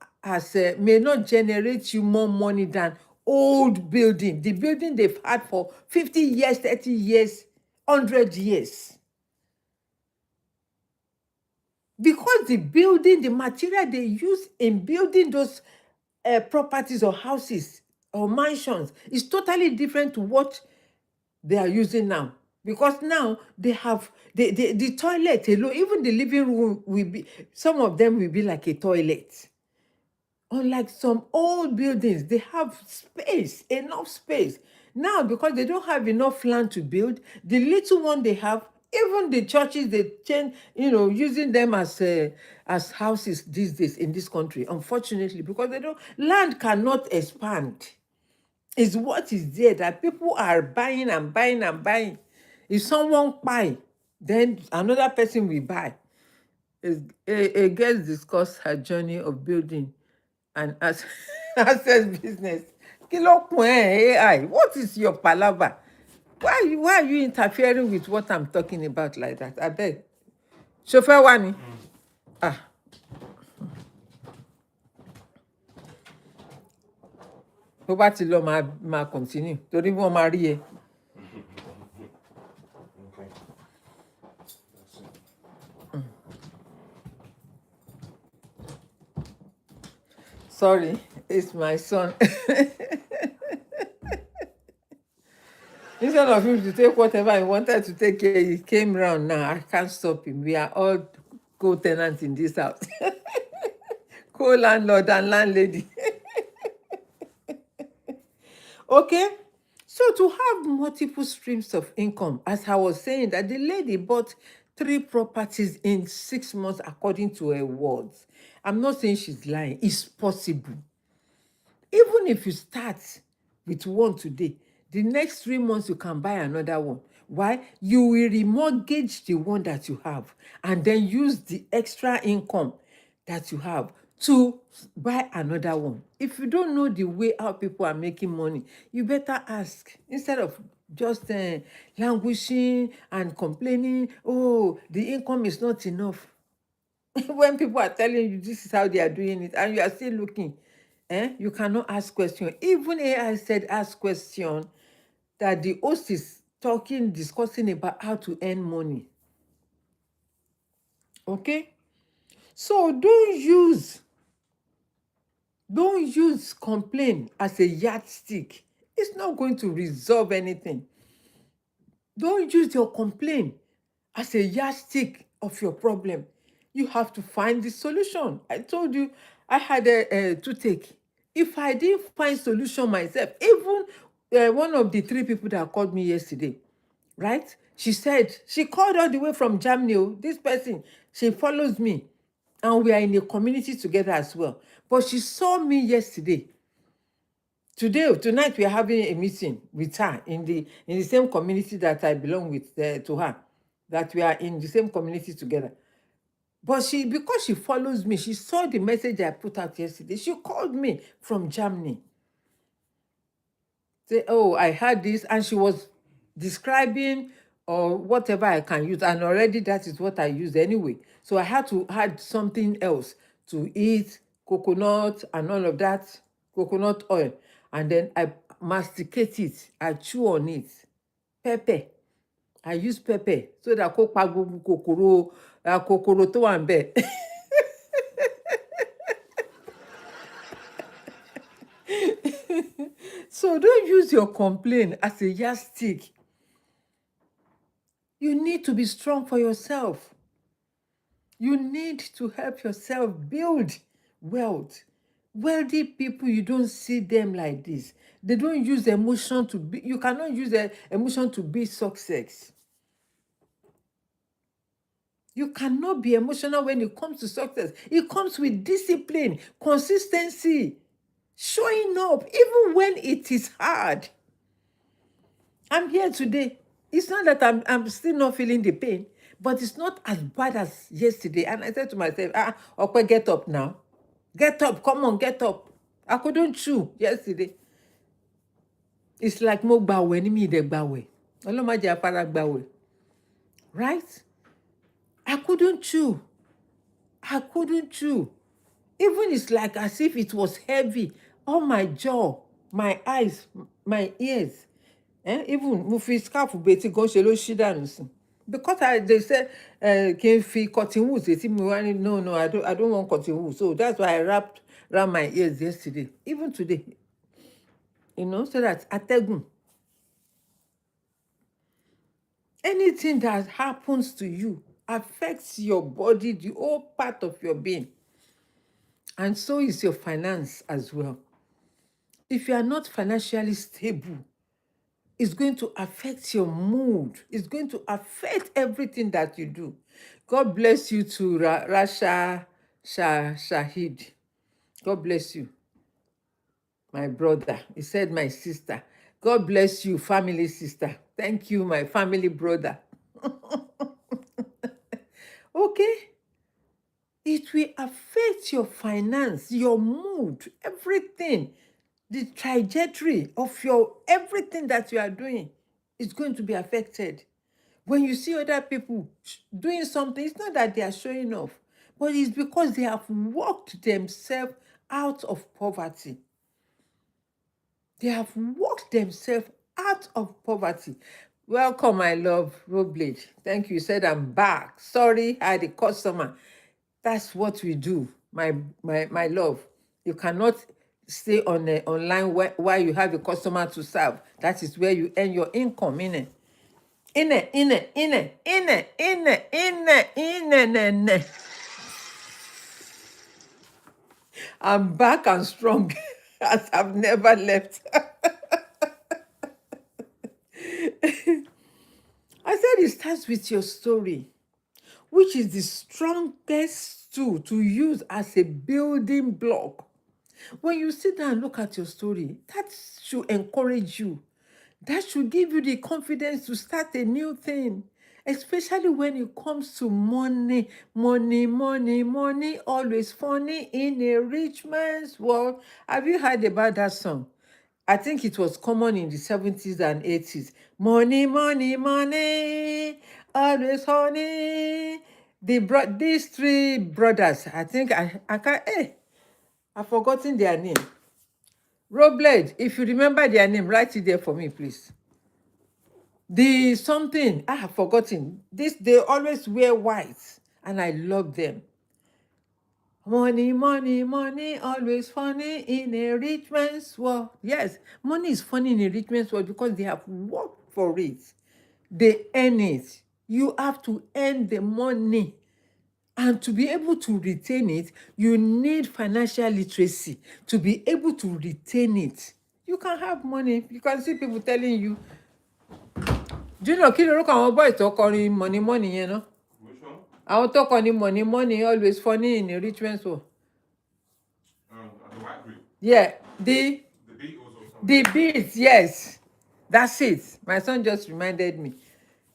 generate you more money than old building. The building they've had for 50 years, 30 years, 100 years. Because the material they use in building those properties or houses or mansions is totally different to what they are using now. Because now they have the toilet alone, even the living room will be, some of them will be like a toilet. Unlike some old buildings, they have space, enough space. Now, because they don't have enough land to build, the little one they have, even the churches, they change, using them as houses these days in this country, unfortunately, because land cannot expand. It's what is there that people are buying and buying and buying. If someone buy, then another person will buy. A guest discussed her journey of building and access business. Kí ló kún AI? What is your palaver? Why are you interfering with what I'm talking about like that? Abeg. Ṣofẹ́ wá ni? Ah. Tó bá ti lọ máa continue torí wọ́n máa rí ẹ. Sorry, it's my son. Instead of him to take whatever he wanted to take, he came round now. I can't stop him. We are all co-tenants in this house. Co-landlord and landlady. Okay? So to have multiple streams of income, as I was saying, that the lady bought 3 properties in 6 months according to her words. I'm not saying she's lying. It's possible. Even if you start with one today, the next 3 months you can buy another one. Why? You will remortgage the one that you have and then use the extra income that you have to buy another one. If you don't know the way how people are making money, you better ask instead of just languishing and complaining, oh, the income is not enough. When people are telling you this is how they are doing it and you are still looking, you cannot ask question. Even AI said ask question, that the host is discussing about how to earn money. Okay? So don't use complaint as a yardstick. It's not going to resolve anything. Don't use your complaint as a yardstick of your problem. You have to find the solution. I told you I had a toothache. If I didn't find solution myself, even one of the 3 people that called me yesterday, right? She said, she called all the way from Germany. This person, she follows me. And we are in a community together as well. But she saw me yesterday. Tonight we are having a meeting with her in the same community that I belong with to her. That we are in the same community together. But because she follows me, she saw the message I put out yesterday. She called me from Germany. Say, oh, I had this, and she was describing or whatever I can use, and already that is what I use anyway. So I had to add something else to eat, coconut and all of that, coconut oil, and then I masticate it, I chew on it. Pepper, I use pepper so that kó pa gbogbo kòkòrò tó wà ńbẹ̀. So don't use your complaint as a yardstick. You need to be strong for yourself. You need to help yourself build wealth. Wealthy people, you don't see them like this. They don't use emotion to be, you cannot use emotion to be success. You cannot be emotional when it comes to success. It comes with discipline, consistency, showing up, even when it is hard. I'm here today. It's not that I'm still not feeling the pain, but it's not as bad as yesterday. And I said to myself, okay, get up now. Get up, come on, get up. I couldn't chew yesterday. It's like mo gbàwẹ̀ ni mi dẹ̀ gbàwẹ̀. Ọlọ́run má jẹ́ afárá gbàwẹ̀. Right? I couldn't chew. Even it's like as if it was heavy on my jaw, my eyes, my ears. Even mo fi scarf betí gan ṣe ló ṣí dànù sí. Because they said kí n fi cotton wool sétí mi wá ní no, I don't want cotton wool. So that's why I wrapped around my ears yesterday, even today. So that atẹ́gùn. Anything that happens to you affects your body, the whole part of your being. And so is your finance as well. If you are not financially stable, it's going to affect your mood. It's going to affect everything that you do. God bless you to Rasha Shahid. God bless you, my brother. He said my sister. God bless you, family sister. Thank you, my family brother. Okay? It will affect your finance, your mood, everything. The trajectory of your everything that you are doing is going to be affected. When you see other people doing something, it's not that they are showing off, but it's because they have worked themselves out of poverty. They have worked themselves out of poverty. Welcome, my love, Roblade. Thank you. You said I'm back. Sorry, I had a customer. That's what we do, my love. You cannot stay online while you have a customer to serve. That is where you earn your income, innit? Innit. I'm back and strong as I've never left. I said it starts with your story, which is the strongest tool to use as a building block. When you sit down and look at your story, that should encourage you. That should give you the confidence to start a new thing, especially when it comes to money. Money, money, money, always funny in a rich man's world. Have you heard about that song? I think it was common in the 70s and 80s. Money, money, money, always honey. These three brothers, I think I can't, I've forgotten their name. Roblade, if you remember their name, write it there for me, please. The something, I have forgotten. They always wear white, and I love them. Money, money, money, always funny in a rich man's world. Yes, money is funny in a rich man's world because they have worked for it. They earn it. You have to earn the money. And to be able to retain it, you need financial literacy to be able to retain it. You can have money. You can see people telling you, do you know, kí lorúkọ àwọn boys tó kọrin money money yẹn náà? Which one? Àwọn tó kọrin money money always funny in a rich man's world. The white group. Yeah, the Beatles or something. The Beats, yes. That's it. My son just reminded me.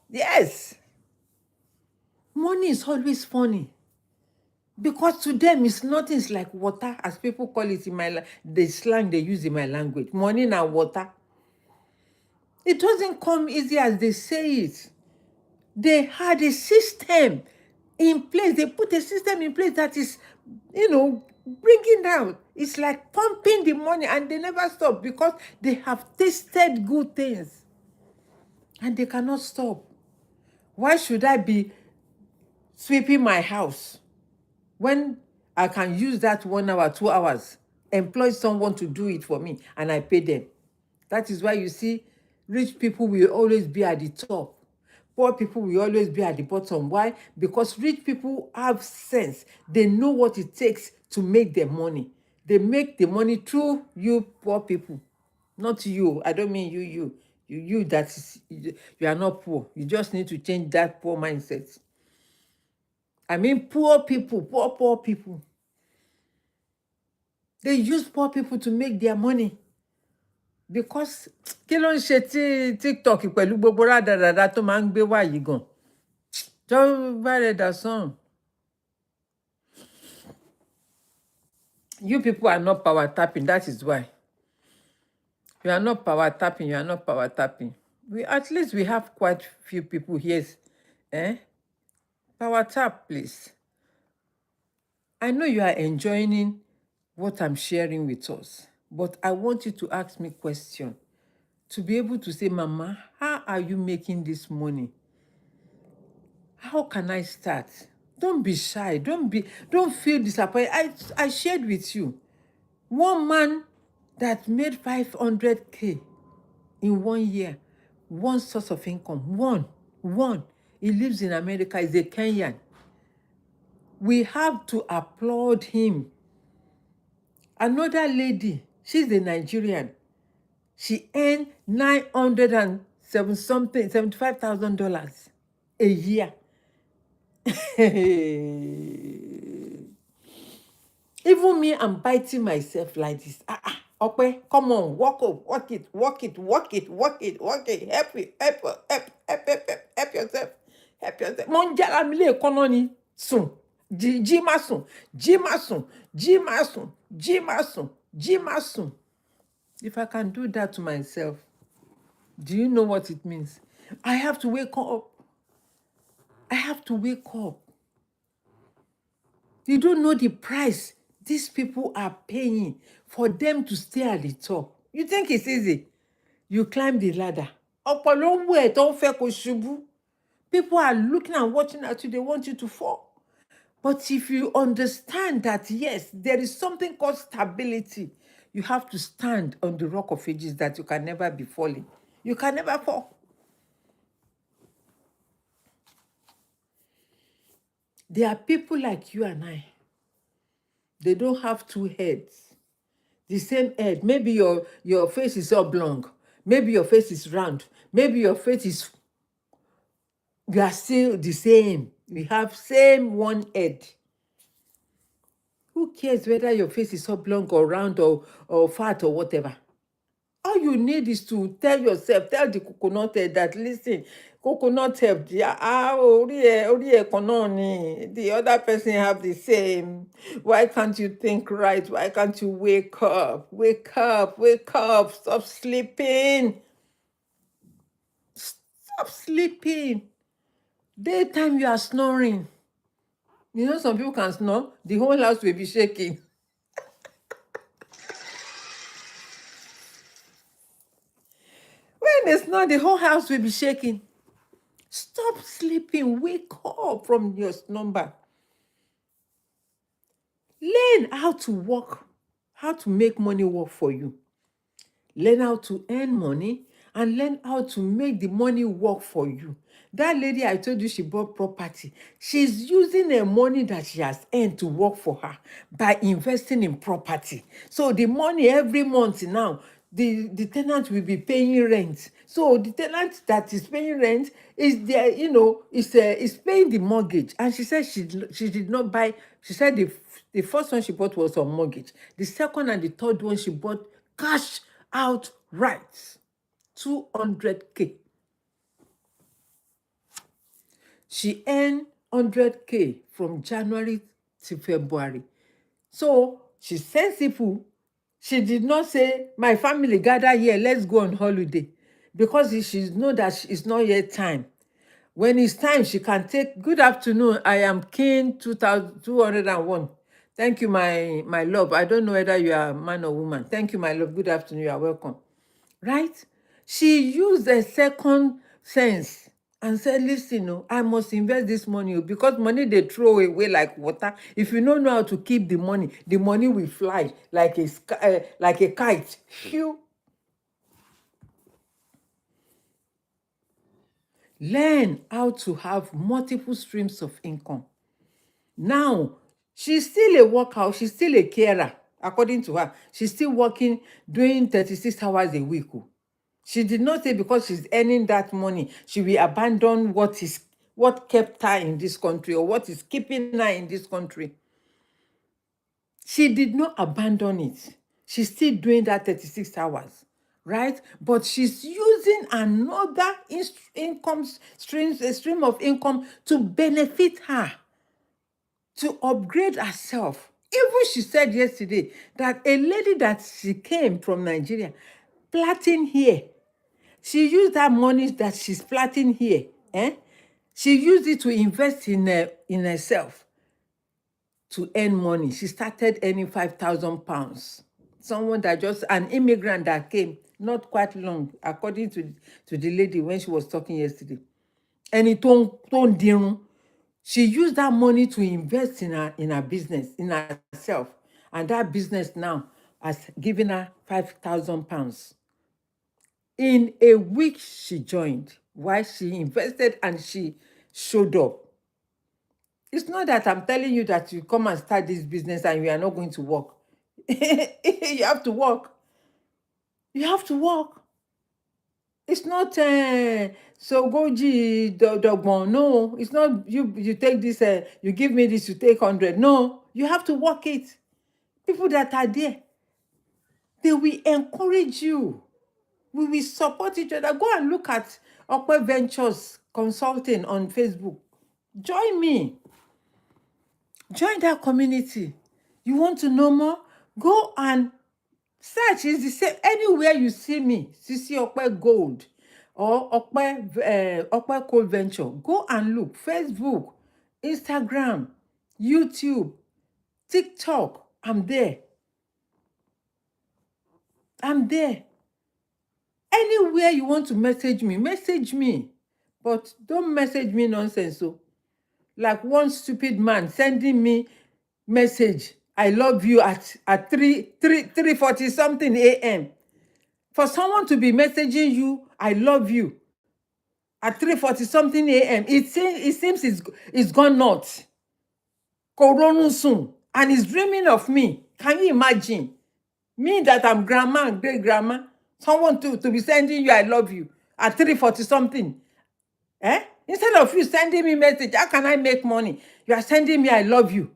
Yes. Money is always funny. Because to them, it's nothing. It's like water, as people call it in the slang they use in my language. Money and water. It doesn't come easy as they say it. They had a system in place. They put a system in place that is, bringing down. It's like pumping the money, and they never stop because they have tasted good things. And they cannot stop. Why should I be sweeping my house when I can use that 1 hour, 2 hours, employ someone to do it for me, and I pay them? That is why you see rich people will always be at the top. Poor people will always be at the bottom. Why? Because rich people have sense. They know what it takes to make their money. They make the money through you poor people. Not you. I don't mean you that is, you are not poor. You just need to change that poor mindset. I mean poor people, poor people. They use poor people to make their money. Because kí ló ń ṣe tí TikTok pẹ̀lú gbogbo rádaràda tó máa ń gbé wá yìí gan? Jọ bá rẹ̀ dà sàn. You people are not power tapping, that is why. You are not power tapping, you are not power tapping. At least we have quite few people here. Power tap, please. I know you are enjoying what I'm sharing with us, but I want you to ask me a question. To be able to say, Mama, how are you making this money? How can I start? Don't be shy. Don't feel disappointed. I shared with you. One man that made 500K in 1 year, one source of income, one. He lives in America, he's a Kenyan. We have to applaud him. Another lady, she's a Nigerian. She earned $975,000 a year. Even me, I'm biting myself like this. Okay, come on, walk it. Help yourself. Monjala mile economy soon. Jimasun. If I can do that to myself, do you know what it means? I have to wake up. You don't know the price these people are paying for them to stay at the top. You think it's easy? You climb the ladder. People are looking and watching at you. They want you to fall. But if you understand that, yes, there is something called stability, you have to stand on the rock of ages that you can never be falling. You can never fall. There are people like you and I. They don't have two heads. The same head. Maybe your face is oblong. Maybe your face is round. Maybe your face is... We are still the same. We have same one head. Who cares whether your face is oblong or round or fat or whatever? All you need is to tell yourself, tell the coconut head that, listen, coconut head, the other person have the same. Why can't you think right? Why can't you wake up? Wake up, wake up, stop sleeping. Stop sleeping. Daytime you are snoring. You know, some people can snore, the whole house will be shaking. When they snore, the whole house will be shaking. Stop sleeping. Wake up from your slumber. Learn how to work, how to make money work for you. Learn how to earn money and learn how to make the money work for you. That lady I told you she bought property, she's using the money that she has earned to work for her by investing in property. So the money every month now, the tenant will be paying rent. So the tenant that is paying rent is there, is paying the mortgage. And she said she did not buy. She said the first one she bought was on mortgage. The second and the third one she bought cash outright, 200K. She earned 100K from January to February. So she's sensible. She did not say, my family gather here, let's go on holiday. Because she knows that it's not yet time. When it's time, she can take, good afternoon, I am King 2201. Thank you, my love. I don't know whether you are a man or woman. Thank you, my love. Good afternoon, you are welcome. Right? She used a second sense and said, listen, I must invest this money because money they throw away like water. If you don't know how to keep the money will fly like a kite. Phew. Learn how to have multiple streams of income. Now, she's still a worker, she's still a carer, according to her. She's still working, doing 36 hours a week. She did not say because she's earning that money, she will abandon what kept her in this country or what is keeping her in this country. She did not abandon it. She's still doing that 36 hours, right? But she's using another income stream, a stream of income to benefit her, to upgrade herself. Even she said yesterday that a lady that she came from Nigeria, plaiting here, she used that money that she's plaiting here, she used it to invest in herself to earn money. She started earning £5,000. Someone that just, an immigrant that came, not quite long, according to the lady when she was talking yesterday. And it don't dirun. She used that money to invest in her business, in herself. And that business now has given her £5,000. In a week, she joined. Why? She invested and she showed up. It's not that I'm telling you that you come and start this business and you are not going to work. You have to work. You have to work. It's not so goji dogbon. No, it's not you take this, you give me this, you take 100. No, you have to work it. People that are there, they will encourage you. We will support each other. Go and look at Opeolu Ventures Consulting on Facebook. Join me. Join that community. You want to know more? Go and search. Is the same anywhere you see me. See Opeolu Gold or Opeolu Cole Venture. Go and look. Facebook, Instagram, YouTube, TikTok. I'm there. I'm there. Anywhere you want to message me. But don't message me nonsense. So, like one stupid man sending me message, I love you at 3:40 something a.m. For someone to be messaging you, I love you at 3:40 something a.m. It seems it's gone nuts. Corona soon. And he's dreaming of me. Can you imagine? Me that I'm grandma and great grandma. Someone to be sending you, I love you at 3:40 something. Instead of you sending me message, how can I make money? You are sending me, I love you.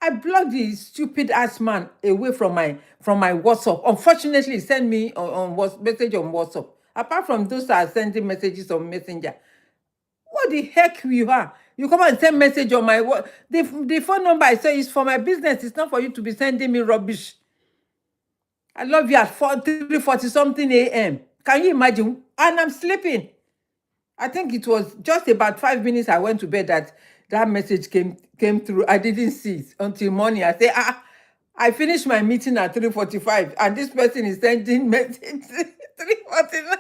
I blocked the stupid ass man away from my WhatsApp. Unfortunately, he sent me message on WhatsApp. Apart from those that are sending messages on Messenger, what the heck you are? You come and send message on my what? The phone number I say is for my business. It's not for you to be sending me rubbish. I love you at 3:40 something a.m. Can you imagine? And I'm sleeping. I think it was just about 5 minutes I went to bed that message came through. I didn't see it until morning. I say, I finished my meeting at 3:45 and this person is sending message 3:49.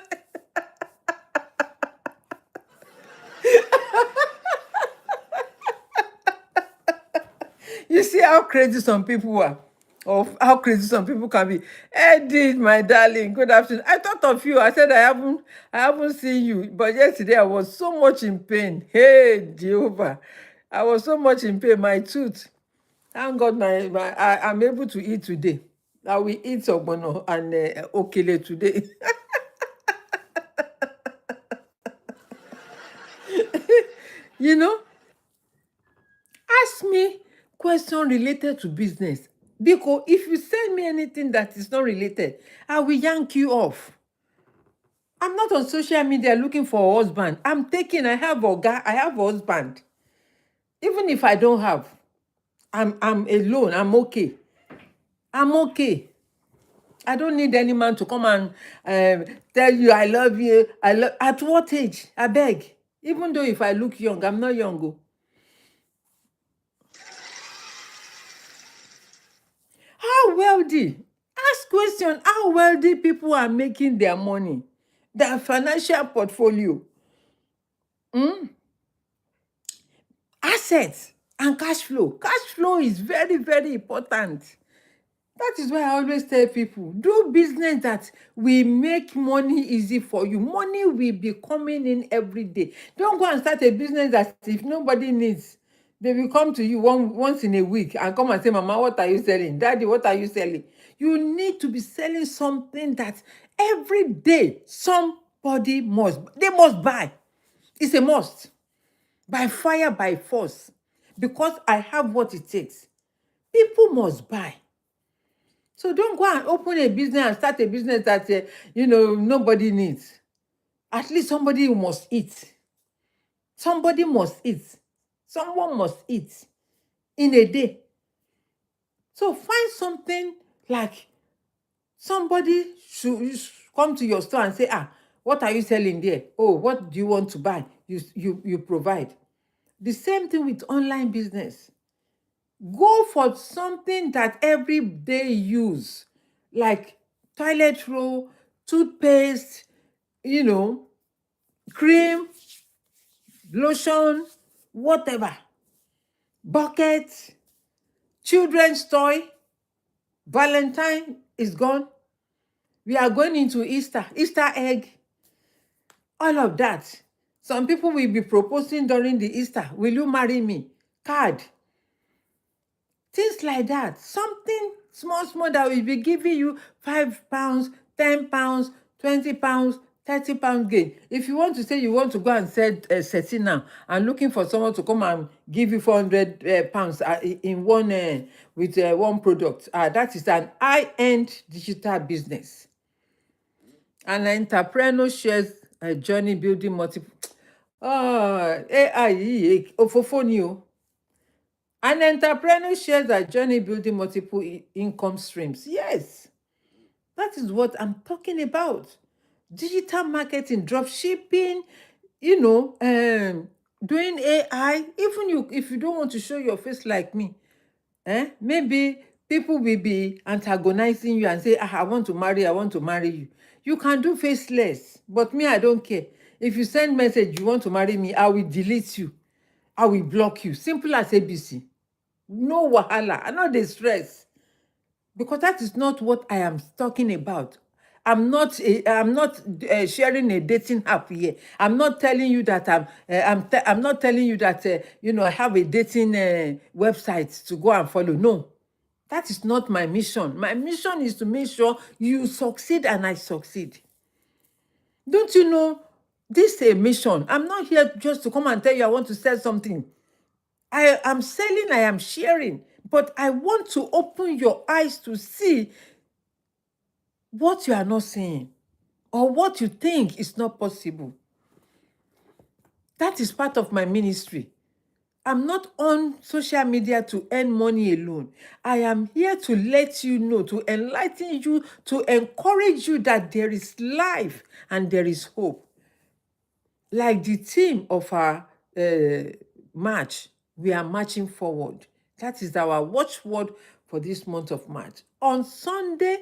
You see how crazy some people are, or how crazy some people can be. Edith, my darling, good afternoon. I thought of you. I said I haven't seen you, but yesterday I was so much in pain. Hey, Jehovah, I was so much in pain. My tooth. Thank God, I'm able to eat today. I will eat ogbono and okele today. You know, ask me question related to business, because if you send me anything that is not related, I will yank you off. I'm not on social media looking for a husband. I have oga, I have a husband. Even if I don't have, I'm alone. I'm okay. I'm okay. I don't need any man to come and tell you I love you. At what age? I beg. Even though if I look young, I'm not young. Oh. How wealthy? Ask question. How wealthy people are making their money, their financial portfolio, assets, and cash flow. Cash flow is very, very important. That is why I always tell people, do business that will make money easy for you. Money will be coming in every day. Don't go and start a business that if nobody needs, they will come to you once in a week and come and say, Mama, what are you selling? Daddy, what are you selling? You need to be selling something that every day somebody they must buy. It's a must. By fire, by force. Because I have what it takes. People must buy. So don't go and open a business and start a business that nobody needs. At least somebody must eat. Somebody must eat. Someone must eat in a day. So find something like somebody should come to your store and say, what are you selling there? Oh, what do you want to buy? You provide. The same thing with online business. Go for something that everyday use, like toilet roll, toothpaste, cream, lotion, whatever. Bucket, children's toy. Valentine is gone. We are going into Easter egg, all of that. Some people will be proposing during the Easter. Will you marry me? Card. Things like that. Something small that will be giving you £5, £10, £20, £30 gain. If you want to say you want to go and sell setting now and looking for someone to come and give you £400 in one with one product, that is an high-end digital business. An entrepreneur shares a journey building multiple. AI òfófó ni o. An entrepreneur shares a journey building multiple income streams. Yes, that is what I'm talking about. Digital marketing, drop shipping, doing AI. Even if you don't want to show your face like me, maybe people will be antagonizing you and say, I want to marry you. You can do faceless, but me, I don't care. If you send message, you want to marry me, I will delete you. I will block you. Simple as ABC. No wahala. I know the stress. Because that is not what I am talking about. I'm not sharing a dating app here. I'm not telling you that I'm not telling you that I have a dating website to go and follow. No. That is not my mission. My mission is to make sure you succeed and I succeed. Don't you know this is a mission? I'm not here just to come and tell you I want to sell something. I am selling, I am sharing. But I want to open your eyes to see what you are not seeing or what you think is not possible. That is part of my ministry. I'm not on social media to earn money alone. I am here to let you know, to enlighten you, to encourage you that there is life and there is hope. Like the theme of our march, we are marching forward. That is our watchword for this month of March. On Sunday,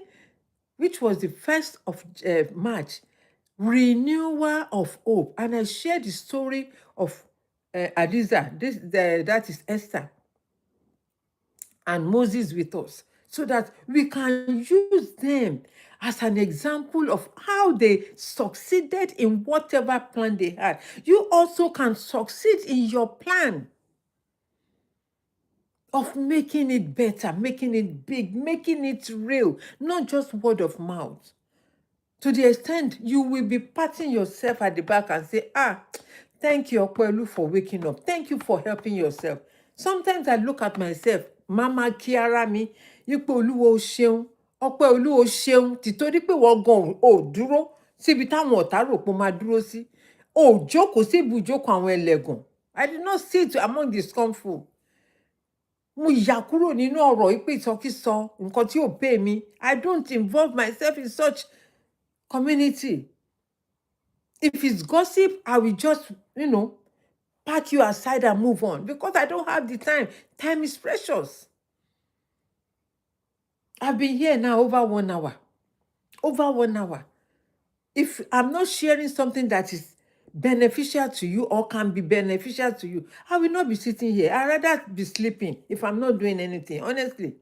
which was the 1st of March, renewal of hope. And I shared the story of Adiza, that is Esther, and Moses with us, so that we can use them as an example of how they succeeded in whatever plan they had. You also can succeed in your plan of making it better, making it big, making it real, not just word of mouth. To the extent you will be patting yourself at the back and say, thank you, Opeolu, for waking up. Thank you for helping yourself. Sometimes I look at myself, Mama Kiara mi, Ipo Olúwa o ṣeun, Opeolu o ṣeun, títorí pé wọ́n gan ò dúró síbi táwọn ọ̀tá rò pé ó máa dúró sí. Ò jókòó sí ibùjókòó àwọn ẹlẹ́gàn. I did not sit among the scornful. Mo yà kúrò nínú ọ̀rọ̀ ìpè ìsọkísọ, nǹkan tí ò pay me. I don't involve myself in such community. If it's gossip, I will just, pat you aside and move on, because I don't have the time. Time is precious. I've been here now over 1 hour. Over 1 hour. If I'm not sharing something that is beneficial to you or can be beneficial to you, I will not be sitting here. I'd rather be sleeping if I'm not doing anything, honestly.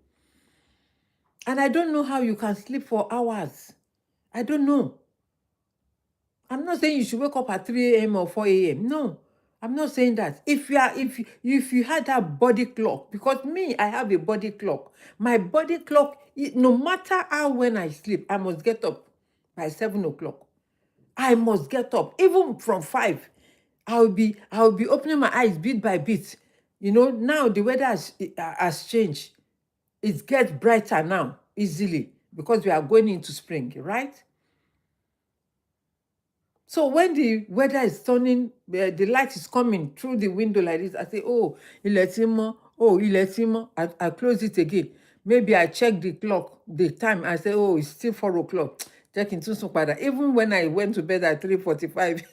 And I don't know how you can sleep for hours. I don't know. I'm not saying you should wake up at 3 a.m. or 4 a.m. No, I'm not saying that. If you had that body clock, because me, I have a body clock. My body clock, no matter how when I sleep, I must get up by 7 o'clock. I must get up, even from 5. I'll be opening my eyes bit by bit. Now the weather has changed. It gets brighter now, easily, because we are going into spring, right? So when the weather is turning, the light is coming through the window like this, I say, oh, ilẹ̀ ti mọ́, oh, ilẹ̀ ti mọ́. I close it again. Maybe I check the clock, the time. I say, oh, it's still 4 o'clock. Check into sùn padà. Even when I went to bed at 3:45,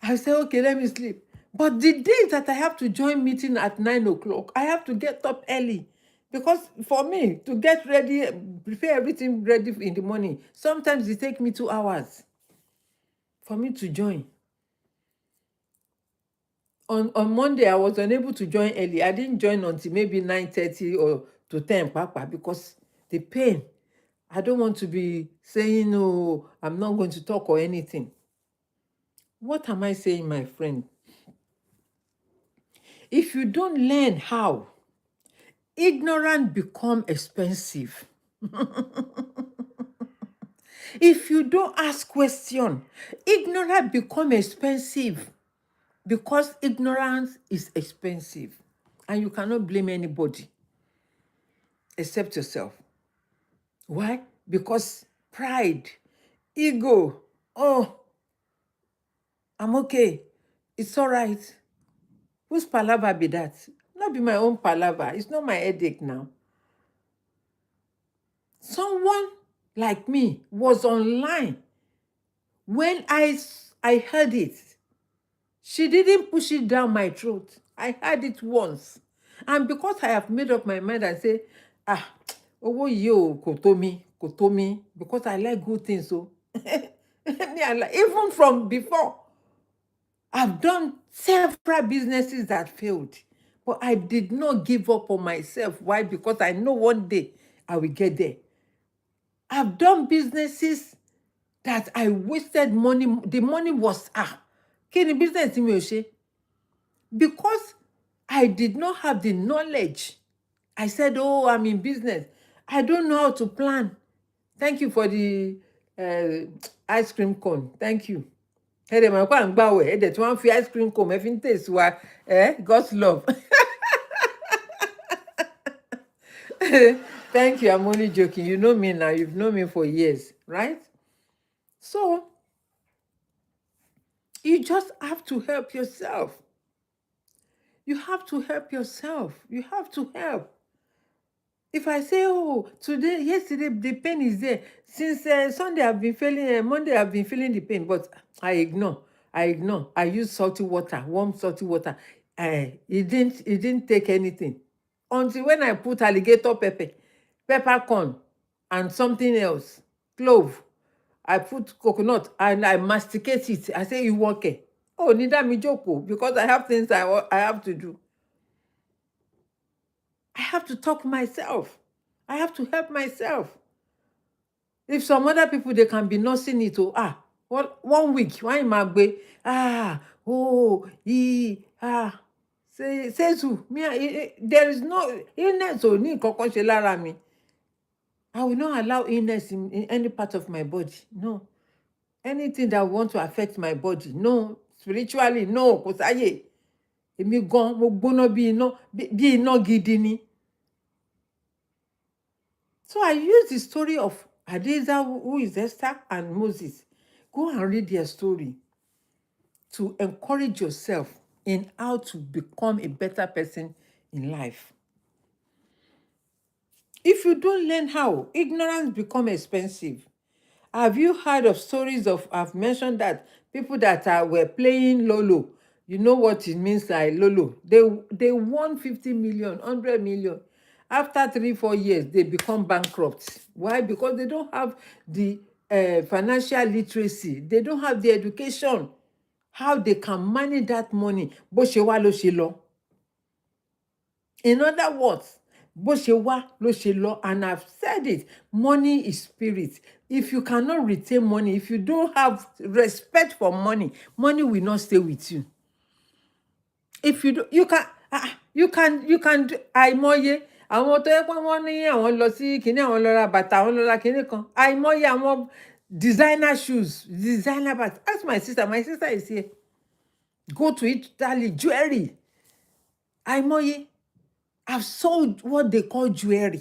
I say, okay, let me sleep. But the days that I have to join meeting at 9 o'clock, I have to get up early. Because for me, to get ready, prepare everything ready in the morning, sometimes it takes me 2 hours for me to join. On Monday, I was unable to join early. I didn't join until maybe 9:30 or to 10, Papa, because the pain. I don't want to be saying, no, I'm not going to talk or anything. What am I saying, my friend? If you don't learn how, ignorance become expensive. If you don't ask question, ignorance become expensive, because ignorance is expensive, and you cannot blame anybody except yourself. Why? Because pride, ego, oh, I'm okay, it's all right. Whose palaver be that? Not be my own palaver. It's not my headache now. Someone like me was online when I heard it. She didn't push it down my throat. I heard it once. And because I have made up my mind, I say, owó yìí ò kò tó mi, because I like good things. So even from before, I've done several businesses that failed, but I did not give up on myself. Why? Because I know one day I will get there. I've done businesses that I wasted money. The money was, kí ni business tí mi ò ṣe? Because I did not have the knowledge. I said, oh, I'm in business. I don't know how to plan. Thank you for the ice cream cone. Thank you. Ẹ̀dẹ̀ mọ̀ pé à ń gbàwẹ̀, ẹ̀dẹ̀ tí wọ́n fi ice cream cone ẹ fi ń taste wa, God's love. Thank you, I'm only joking. You know me now, you've known me for years, right? So, you just have to help yourself. You have to help yourself. You have to help. If I say, oh, today, yesterday, the pain is there. Since Sunday, I've been feeling, Monday, I've been feeling the pain, but I ignore. I use salty water, warm salty water. It didn't take anything. Until when I put alligator peppercorn, and something else, clove. I put coconut and I masticate it. I say, you okay? Oh, neither me joke, because I have things I have to do. I have to talk myself. I have to help myself. If some other people, they can be nursing it, what 1 week, why am I say so. There is no illness or need me. I will not allow illness in any part of my body. No. Anything that want to affect my body, no. Spiritually, no. Kò sáyè. Èmi gan, mo gbóná bí iná gidi ni. So I use the story of Adeza, who is Esther, and Moses. Go and read their story to encourage yourself in how to become a better person in life. If you don't learn how, ignorance becomes expensive. Have you heard of stories of, I've mentioned that people that were playing Lolo, you know what it means like Lolo. They won 50 million, 100 million. After 3-4 years, they become bankrupt. Why? Because they don't have the financial literacy. They don't have the education, how they can manage that money. Bó ṣe wá ló ṣe lọ. In other words, bó ṣe wá ló ṣe lọ. And I've said it, money is spirit. If you cannot retain money, if you don't have respect for money, money will not stay with you. If you do, you can do àìmọye àwọn tó yẹ pé wọ́n ní àwọn lọ sí kinní, àwọn lọ ra bàtà, àwọn lọ ra kinní kan. Àìmọye àwọn designer shoes, designer bags. Ask my sister is here. Go to Italy, jewelry. Àìmọye. I've sold what they call jewelry.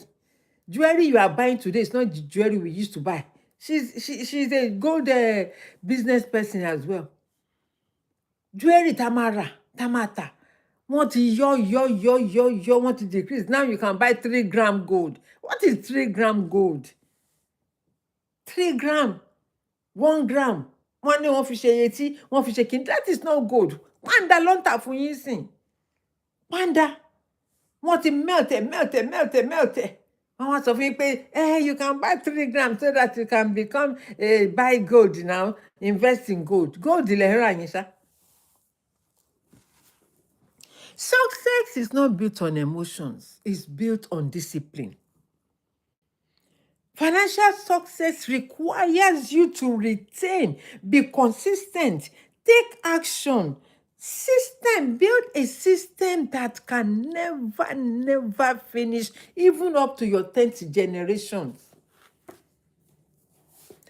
Jewelry you are buying today is not the jewelry we used to buy. She's a gold business person as well. Jewelry tamara, tamata. Want to yo, want to decrease. Now you can buy 3 gram gold. What is 3 gram gold? 3 gram, 1 gram. Wọ́n ní wọ́n fi ṣe yẹtí, wọ́n fi ṣe kìíní. That is not gold. Panda ló ń tà fún yín sìn. Panda. Wọ́n ti melt. Wọ́n sọ fún yín pé, you can buy 3 grams so that you can become buy gold now, invest in gold. Gold ilẹ̀ ń rà yín ṣá. Success is not built on emotions. It's built on discipline. Financial success requires you to retain, be consistent, take action. Build a system that can never finish, even up to your 10th generation.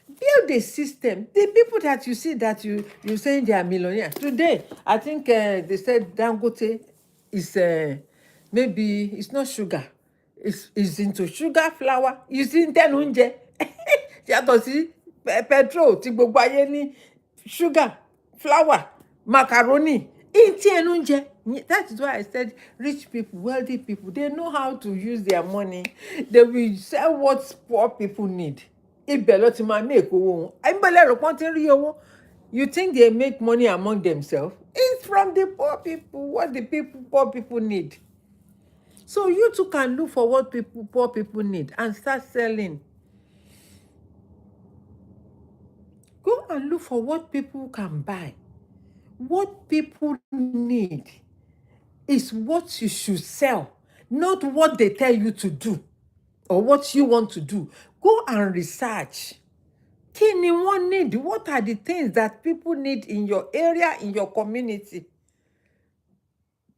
Build a system. The people that you see that you saying they are millionaires. Today, I think they said Dangote is maybe it's not sugar. It's into sugar, flour. It's in oúnjẹ. Yàtọ̀ sí petrol tí gbogbo ayé ní sugar, flour, macaroni. In oúnjẹ. That is why I said rich people, wealthy people, they know how to use their money. They will sell what poor people need. Ibẹ̀ ló ti máa make owó wọn. Ẹgbẹ́lẹ́ rò pọ́n ti rí owó. You think they make money among themselves? It's from the poor people, what the poor people need. So you too can look for what poor people need and start selling. Go and look for what people can buy. What people need is what you should sell, not what they tell you to do or what you want to do. Go and research. Kí ni wọ́n need? What are the things that people need in your area, in your community?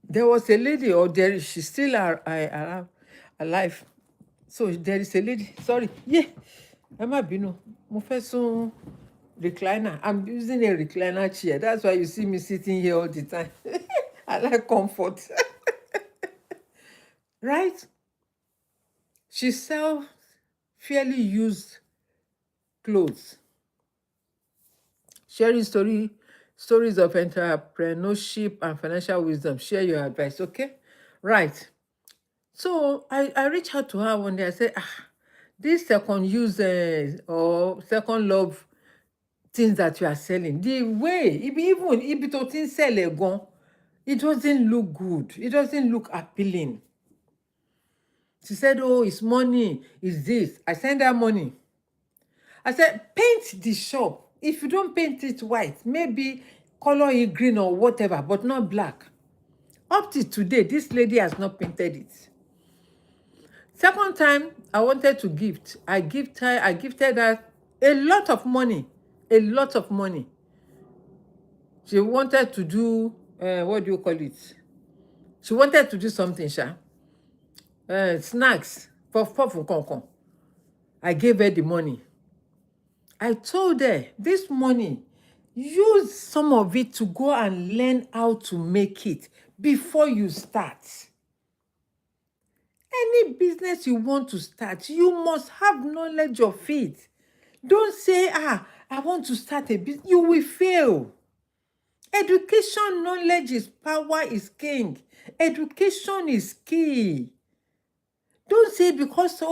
There was a lady, or she's still alive. So there is a lady. Sorry. Yeah. Ẹ má bínú. Mo fẹ́ sún recliner. I'm using a recliner chair. That's why you see me sitting here all the time. I like comfort. Right? She sells fairly used clothes, sharing stories of entrepreneurship and financial wisdom. Share your advice, okay? Right. So I reached out to her one day. I said, this second use or second love things that you are selling, the way, even if it doesn't sell again, it doesn't look good. It doesn't look appealing. She said, oh, it's money, it's this. I send her money. I said, paint the shop. If you don't paint it white, maybe color it green or whatever, but not black. Up to today, this lady has not painted it. Second time, I wanted to gift. I gifted her a lot of money. A lot of money. She wanted to do, what do you call it? She wanted to do something, snacks, puff puff and concon. I gave her the money. I told her, this money, use some of it to go and learn how to make it before you start. Any business you want to start, you must have knowledge of it. Don't say, I want to start a business. You will fail. Education, knowledge is power, is king. Education is key. Don't say because,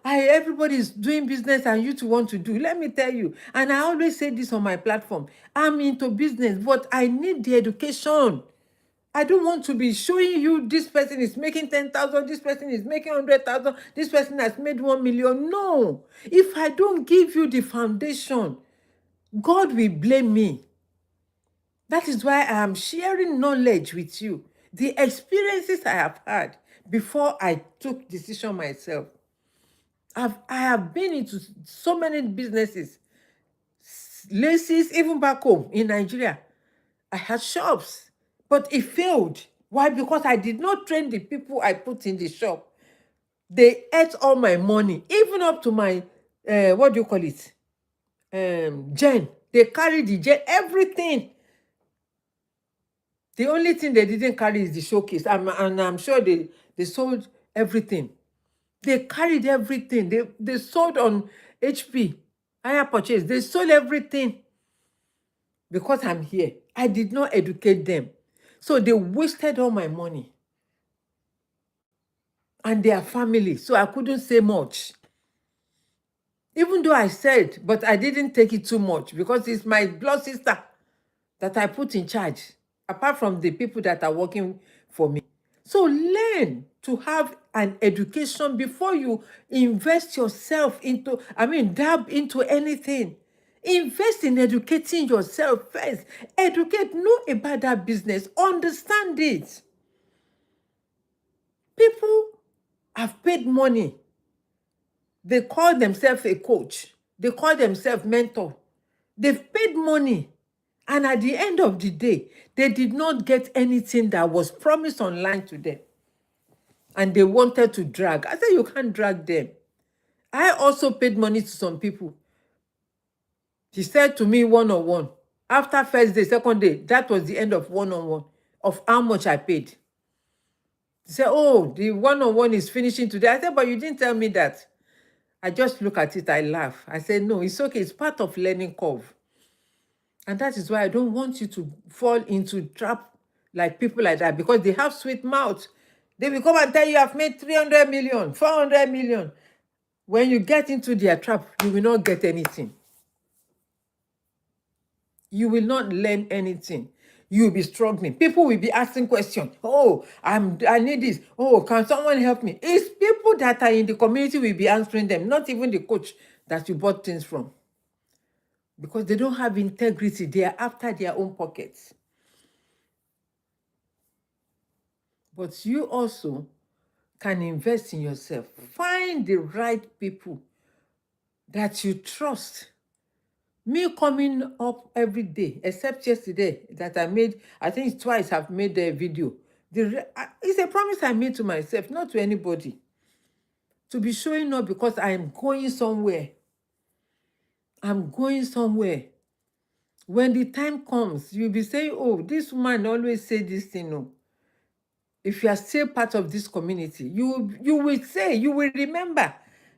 everybody is doing business and you too want to do. Let me tell you, and I always say this on my platform, I'm into business, but I need the education. I don't want to be showing you this person is making 10,000, this person is making 100,000, this person has made 1 million. No. If I don't give you the foundation, God will blame me. That is why I am sharing knowledge with you. The experiences I have had before I took decision myself. I have been into so many businesses, laces, even back home in Nigeria. I had shops, but it failed. Why? Because I did not train the people I put in the shop. They ate all my money, even up to my, what do you call it? Gen. They carried the gen, everything. The only thing they didn't carry is the showcase. And I'm sure they sold everything. They carried everything. They sold on HP, higher purchase. They sold everything because I'm here. I did not educate them. So they wasted all my money and their family. So I couldn't say much. Even though I said, but I didn't take it too much because it's my blood sister that I put in charge, apart from the people that are working for me. So learn to have an education before you invest yourself into, dab into anything. Invest in educating yourself first. Educate, know about that business, understand it. People have paid money. They call themselves a coach. They call themselves mentor. They've paid money. And at the end of the day, they did not get anything that was promised online to them. And they wanted to drag. I said, you can't drag them. I also paid money to some people. He said to me one-on-one. After first day, second day, that was the end of one-on-one of how much I paid. He said, oh, the one-on-one is finishing today. I said, but you didn't tell me that. I just look at it, I laugh. I said, no, it's okay. It's part of learning curve. And that is why I don't want you to fall into trap like people like that, because they have sweet mouth. They will come and tell you, I've made 300 million, 400 million. When you get into their trap, you will not get anything. You will not learn anything. You will be struggling. People will be asking questions. Oh, I need this. Oh, can someone help me? It's people that are in the community will be answering them, not even the coach that you bought things from. Because they don't have integrity. They are after their own pockets. But you also can invest in yourself. Find the right people that you trust. Me coming up every day, except yesterday that I made, I think twice I've made a video. It's a promise I made to myself, not to anybody. To be showing up because I'm going somewhere. I'm going somewhere. When the time comes, you'll be saying, oh, this woman always say this thing. No. If you are still part of this community, you will remember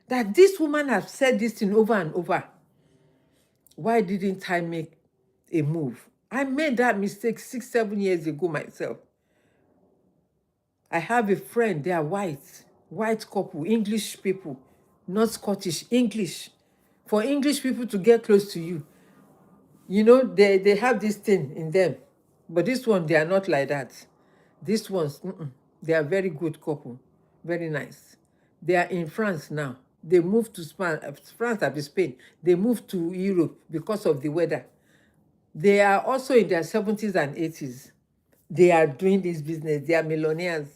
that this woman has said this thing over and over. Why didn't I make a move? I made that mistake 6-7 years ago myself. I have a friend, they are white couple, English people, not Scottish, English. For English people to get close to you, they have this thing in them. But this one, they are not like that. These ones, they are very good couple, very nice. They are in France now. They moved to France and Spain. They moved to Europe because of the weather. They are also in their 70s and 80s. They are doing this business. They are millionaires.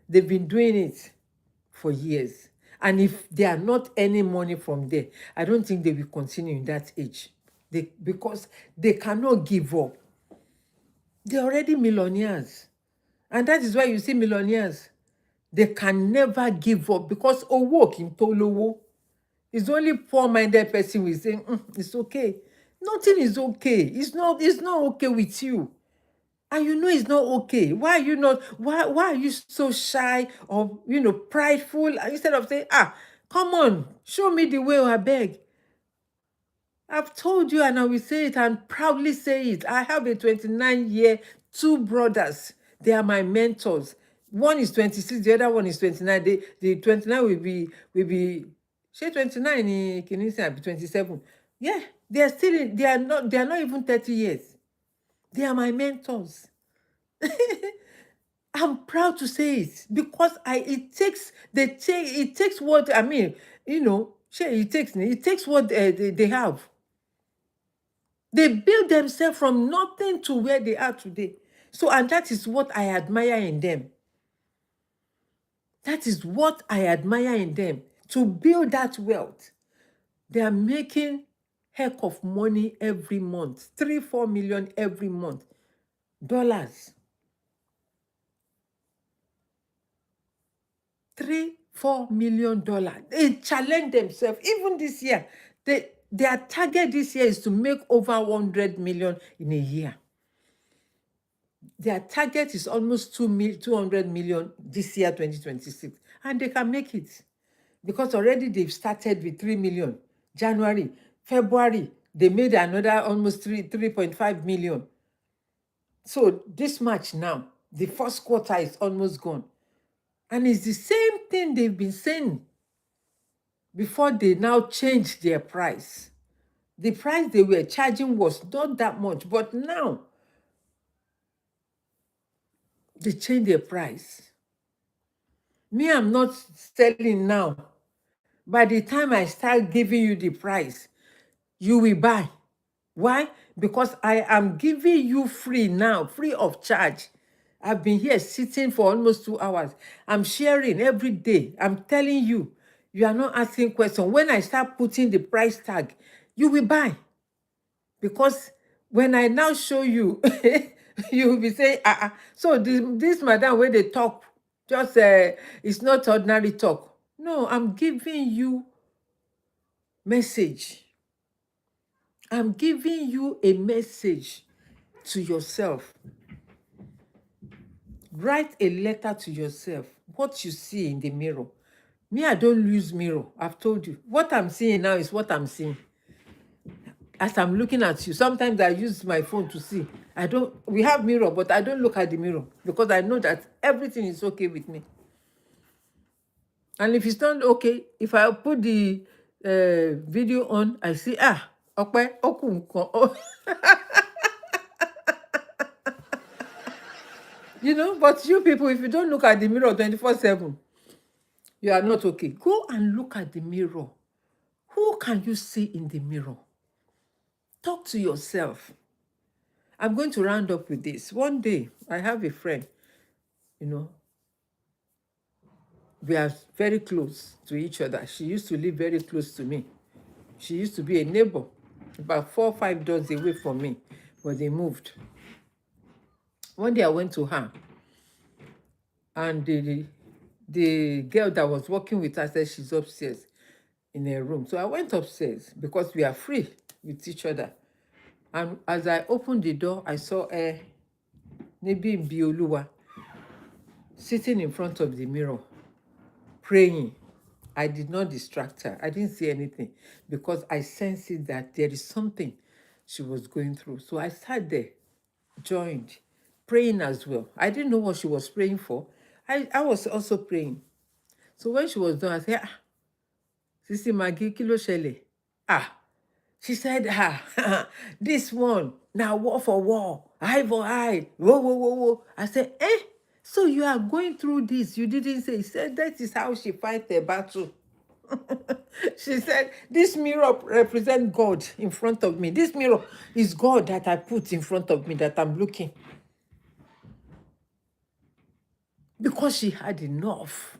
They've been doing it for years. And if they are not earning money from there, I don't think they will continue in that age. Because they cannot give up. They're already millionaires. And that is why you see millionaires. They can never give up because owo kì í tó lówó. It's only poor-minded person will say, it's okay. Nothing is okay. It's not okay with you. And you know it's not okay. Why are you so shy or prideful? Instead of saying, come on, show me the way, I beg. I've told you and I will say it and proudly say it. I have a 29-year, 2 brothers. They are my mentors. One is 26, the other one is 29. The 29 will be say 29 in Kinisi, be 27. Yeah, they are not even 30 years. They are my mentors. I'm proud to say it because it takes what I mean, it takes what they have. They build themselves from nothing to where they are today. So, and that is what I admire in them. That is what I admire in them. To build that wealth. They are making heck of money every month. 3-4 million every month. Dollars. $3-4 million. They challenge themselves. Even this year, their target this year is to make over 100 million in a year. Their target is almost 200 million this year, 2026. And they can make it. Because already they've started with 3 million. January, February, they made another almost 3.5 million. So this March now, the first quarter is almost gone. And it's the same thing they've been saying before they now changed their price. The price they were charging was not that much, but now they changed their price. Me, I'm not selling now. By the time I start giving you the price, you will buy. Why? Because I am giving you free now, free of charge. I've been here sitting for almost 2 hours. I'm sharing every day. I'm telling you, you are not asking questions. When I start putting the price tag, you will buy. Because when I now show you, you will be saying, so this madam, when they talk, just it's not ordinary talk. No, I'm giving you message. I'm giving you a message to yourself. Write a letter to yourself. What you see in the mirror. Me, I don't use mirror. I've told you. What I'm seeing now is what I'm seeing. As I'm looking at you, sometimes I use my phone to see. We have mirror, but I don't look at the mirror because I know that everything is okay with me. And if it's not okay, if I put the video on, I see, okay, but you people, if you don't look at the mirror 24/7, you are not okay. Go and look at the mirror. Who can you see in the mirror? Talk to yourself. I'm going to round up with this. One day, I have a friend, we are very close to each other. She used to live very close to me. She used to be a neighbor, about 4 or 5 doors away from me, but they moved. One day I went to her, and the girl that was working with her said she's upstairs in her room. So I went upstairs because we are free with each other. And as I opened the door, I saw Opeolu sitting in front of the mirror, praying. I did not distract her. I didn't see anything because I sensed it that there is something she was going through. So I sat there, joined, praying as well. I didn't know what she was praying for. I was also praying. So when she was done, I said, Sisi Maggie, kí ló ṣẹlẹ̀? She said, this one, now war for war, eye for eye, whoa, whoa, whoa, whoa. I said, so you are going through this. You didn't say. She said, that is how she fight the battle. She said, this mirror represents God in front of me. This mirror is God that I put in front of me that I'm looking. Because she had enough.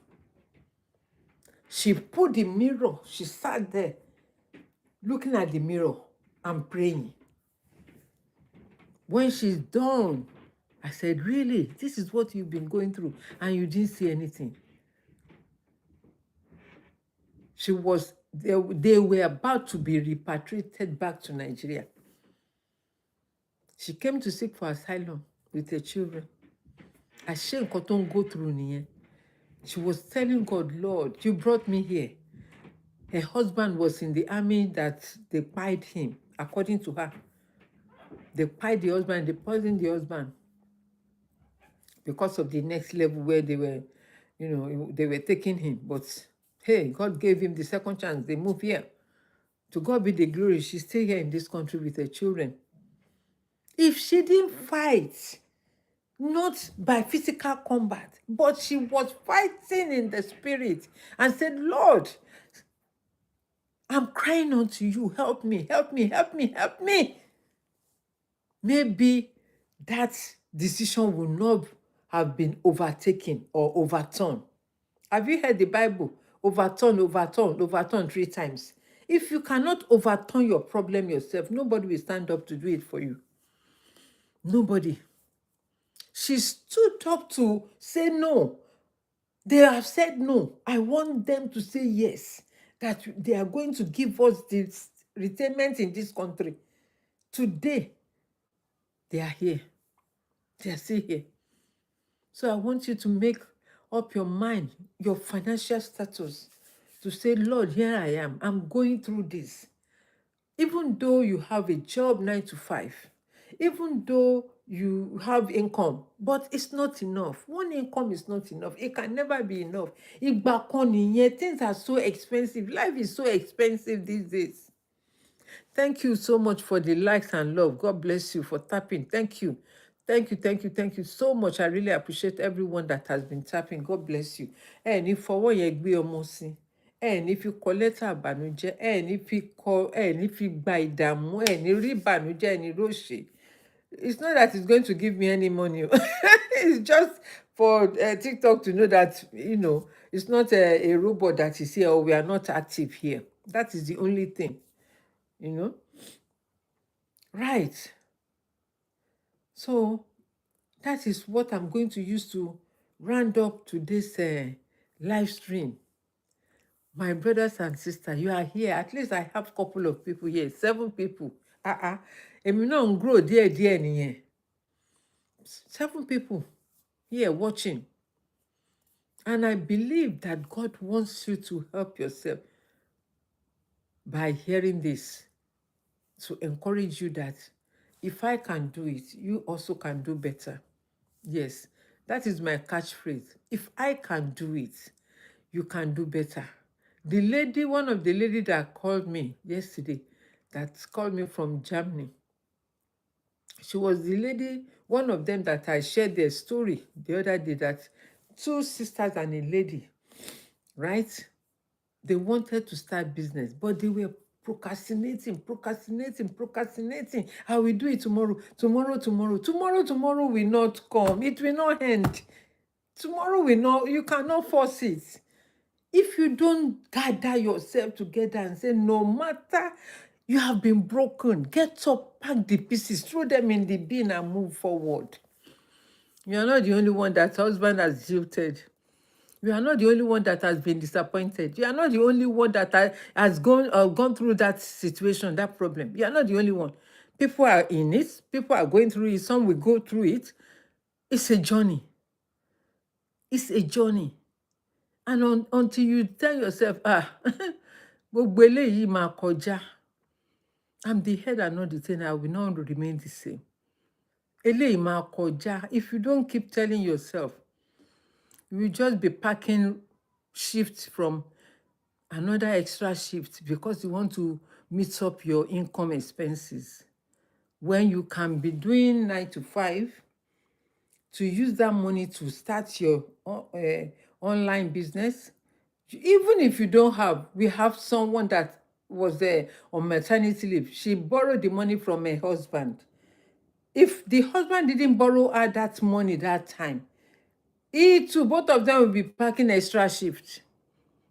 She put the mirror, she sat there looking at the mirror and praying. When she's done, I said, really? This is what you've been going through and you didn't see anything. They were about to be repatriated back to Nigeria. She came to seek for asylum with her children. Àṣé nǹkan tó ń go through nìyẹn. She was telling God, Lord, you brought me here. Her husband was in the army that they pied him, according to her. They pied the husband, they poisoned the husband because of the next level where they were, they were taking him. But hey, God gave him the second chance. They moved here. To God be the glory. She's still here in this country with her children. If she didn't fight, not by physical combat, but she was fighting in the spirit and said, Lord, I'm crying unto you. Help me, help me, help me, help me. Maybe that decision will not have been overtaken or overturned. Have you heard the Bible? Overturn, overturn, overturn 3 times. If you cannot overturn your problem yourself, nobody will stand up to do it for you. Nobody. She stood up to say no. They have said no. I want them to say yes, that they are going to give us this retirement in this country. Today, they are here. They are still here. So I want you to make up your mind, your financial status, to say, Lord, here I am. I'm going through this. Even though you have a job 9 to 5, even though you have income, but it's not enough. One income is not enough. It can never be enough. Things are so expensive. Life is so expensive these days. Thank you so much for the likes and love. God bless you for tapping. Thank you. Thank you, thank you, thank you so much. I really appreciate everyone that has been tapping. God bless you. And if for yẹn gbé ọmọ sí, and if you kọ lẹ́tà ìbànújẹ́, and if you call, and if you buy ìdààmú, and you rí ìbànújẹ́, and you róṣè. It's not that it's going to give me any money. It's just for TikTok to know that, it's not a robot that is here, or we are not active here. That is the only thing. Right. So that is what I'm going to use to round up today's live stream. My brothers and sisters, you are here. At least I have a couple of people here, 7 people. Èmi náà ń grow díẹ̀ nìyẹn. 7 people here watching. And I believe that God wants you to help yourself by hearing this, to encourage you that if I can do it, you also can do better. Yes, that is my catchphrase. If I can do it, you can do better. One of the lady that called me yesterday, that called me from Germany, she was the lady, one of them that I shared their story the other day, that 2 sisters and a lady, right? They wanted to start business, but they were procrastinating. I will do it tomorrow. Tomorrow will not come. It will not end. Tomorrow will not, you cannot force it. If you don't gather yourself together and say, no matter you have been broken, get up, pack the pieces, throw them in the bin and move forward. You are not the only one that husband has jilted. You are not the only one that has been disappointed. You are not the only one that has gone through that situation, that problem. You are not the only one. People are in it. People are going through it. Some will go through it. It's a journey. It's a journey. And until you tell yourself, gbogbo eléyìí máa kọjá. I'm the head and not the tail. I will not remain the same. Eléyìí máa kọjá. If you don't keep telling yourself, you will just be packing shifts from another extra shift because you want to meet up your income expenses. When you can be doing 9 to 5, to use that money to start your online business. Even if you don't have, we have someone that was there on maternity leave. She borrowed the money from her husband. If the husband didn't borrow her that money that time, he too, both of them will be packing extra shift.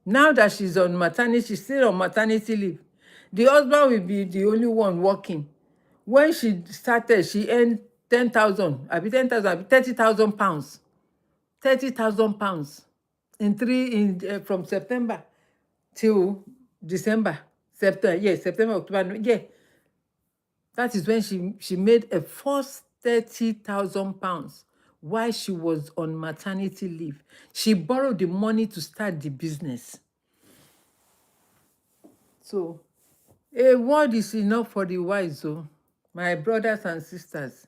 Now that she's on maternity, she's still on maternity leave. The husband will be the only one working. When she started, she earned 10,000, 30,000 pounds. 30,000 pounds from September till December. September, October, That is when she made a first 30,000 pounds while she was on maternity leave. She borrowed the money to start the business. So, a word is enough for the wise, my brothers and sisters.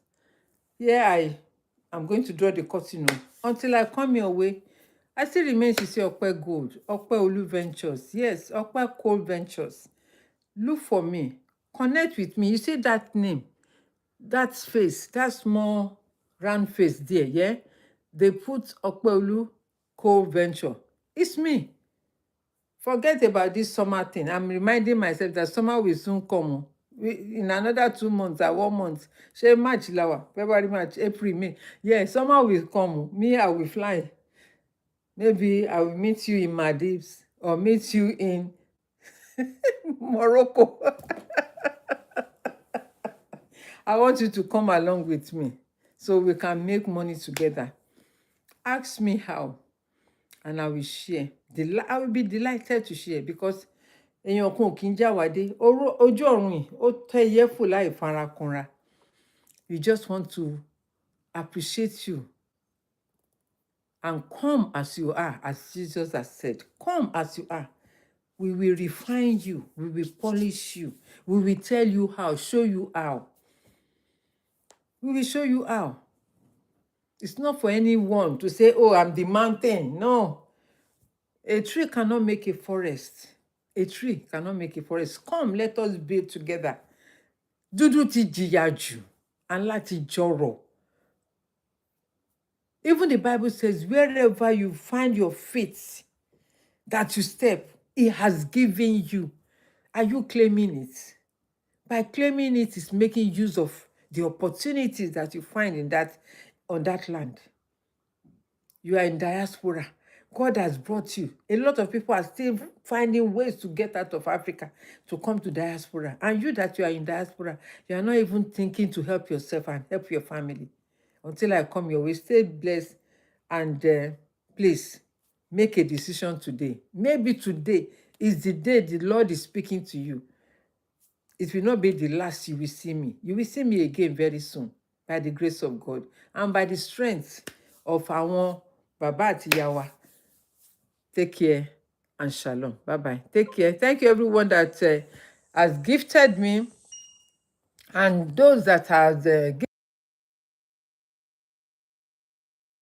Here I'm going to draw the curtain until I come your way. I still remain to say Opeolu Ventures. Yes, Opeolu Cole Ventures. Look for me. Connect with me. You see that name, that face, that small round face there, yeah? They put Opeolu Cole Venture. It's me. Forget about this summer thing. I'm reminding myself that summer will soon come. In another 2 months or 1 month, say March, February, March, April, May. Yeah, summer will come. Me, I will fly. Maybe I will meet you in Maldives or meet you in Morocco. I want you to come along with me so we can make money together. Ask me how, and I will share. I will be delighted to share because èèyàn kan ò kí ń jáwádé ojú ọ̀run yìí ó tẹ́ ẹyẹ fò láì farakunra. We just want to appreciate you and come as you are, as Jesus has said. Come as you are. We will refine you. We will polish you. We will tell you how, show you how. We will show you how. It's not for anyone to say, oh, I'm the mountain. No. A tree cannot make a forest. A tree cannot make a forest. Come, let us build together. Dúdú ti jìyà jù, and láti jọrọ̀. Even the Bible says, wherever you find your feet, that you step, it has given you. Are you claiming it? By claiming it is making use of the opportunities that you find on that land. You are in diaspora. God has brought you. A lot of people are still finding ways to get out of Africa to come to diaspora. And you that you are in diaspora, you are not even thinking to help yourself and help your family. Until I come your way, stay blessed and please make a decision today. Maybe today is the day the Lord is speaking to you. It will not be the last you will see me. You will see me again very soon by the grace of God and by the strength of our Baba àti ìyá wa. Take care and shalom. Bye-bye. Take care. Thank you everyone that has gifted me and those that has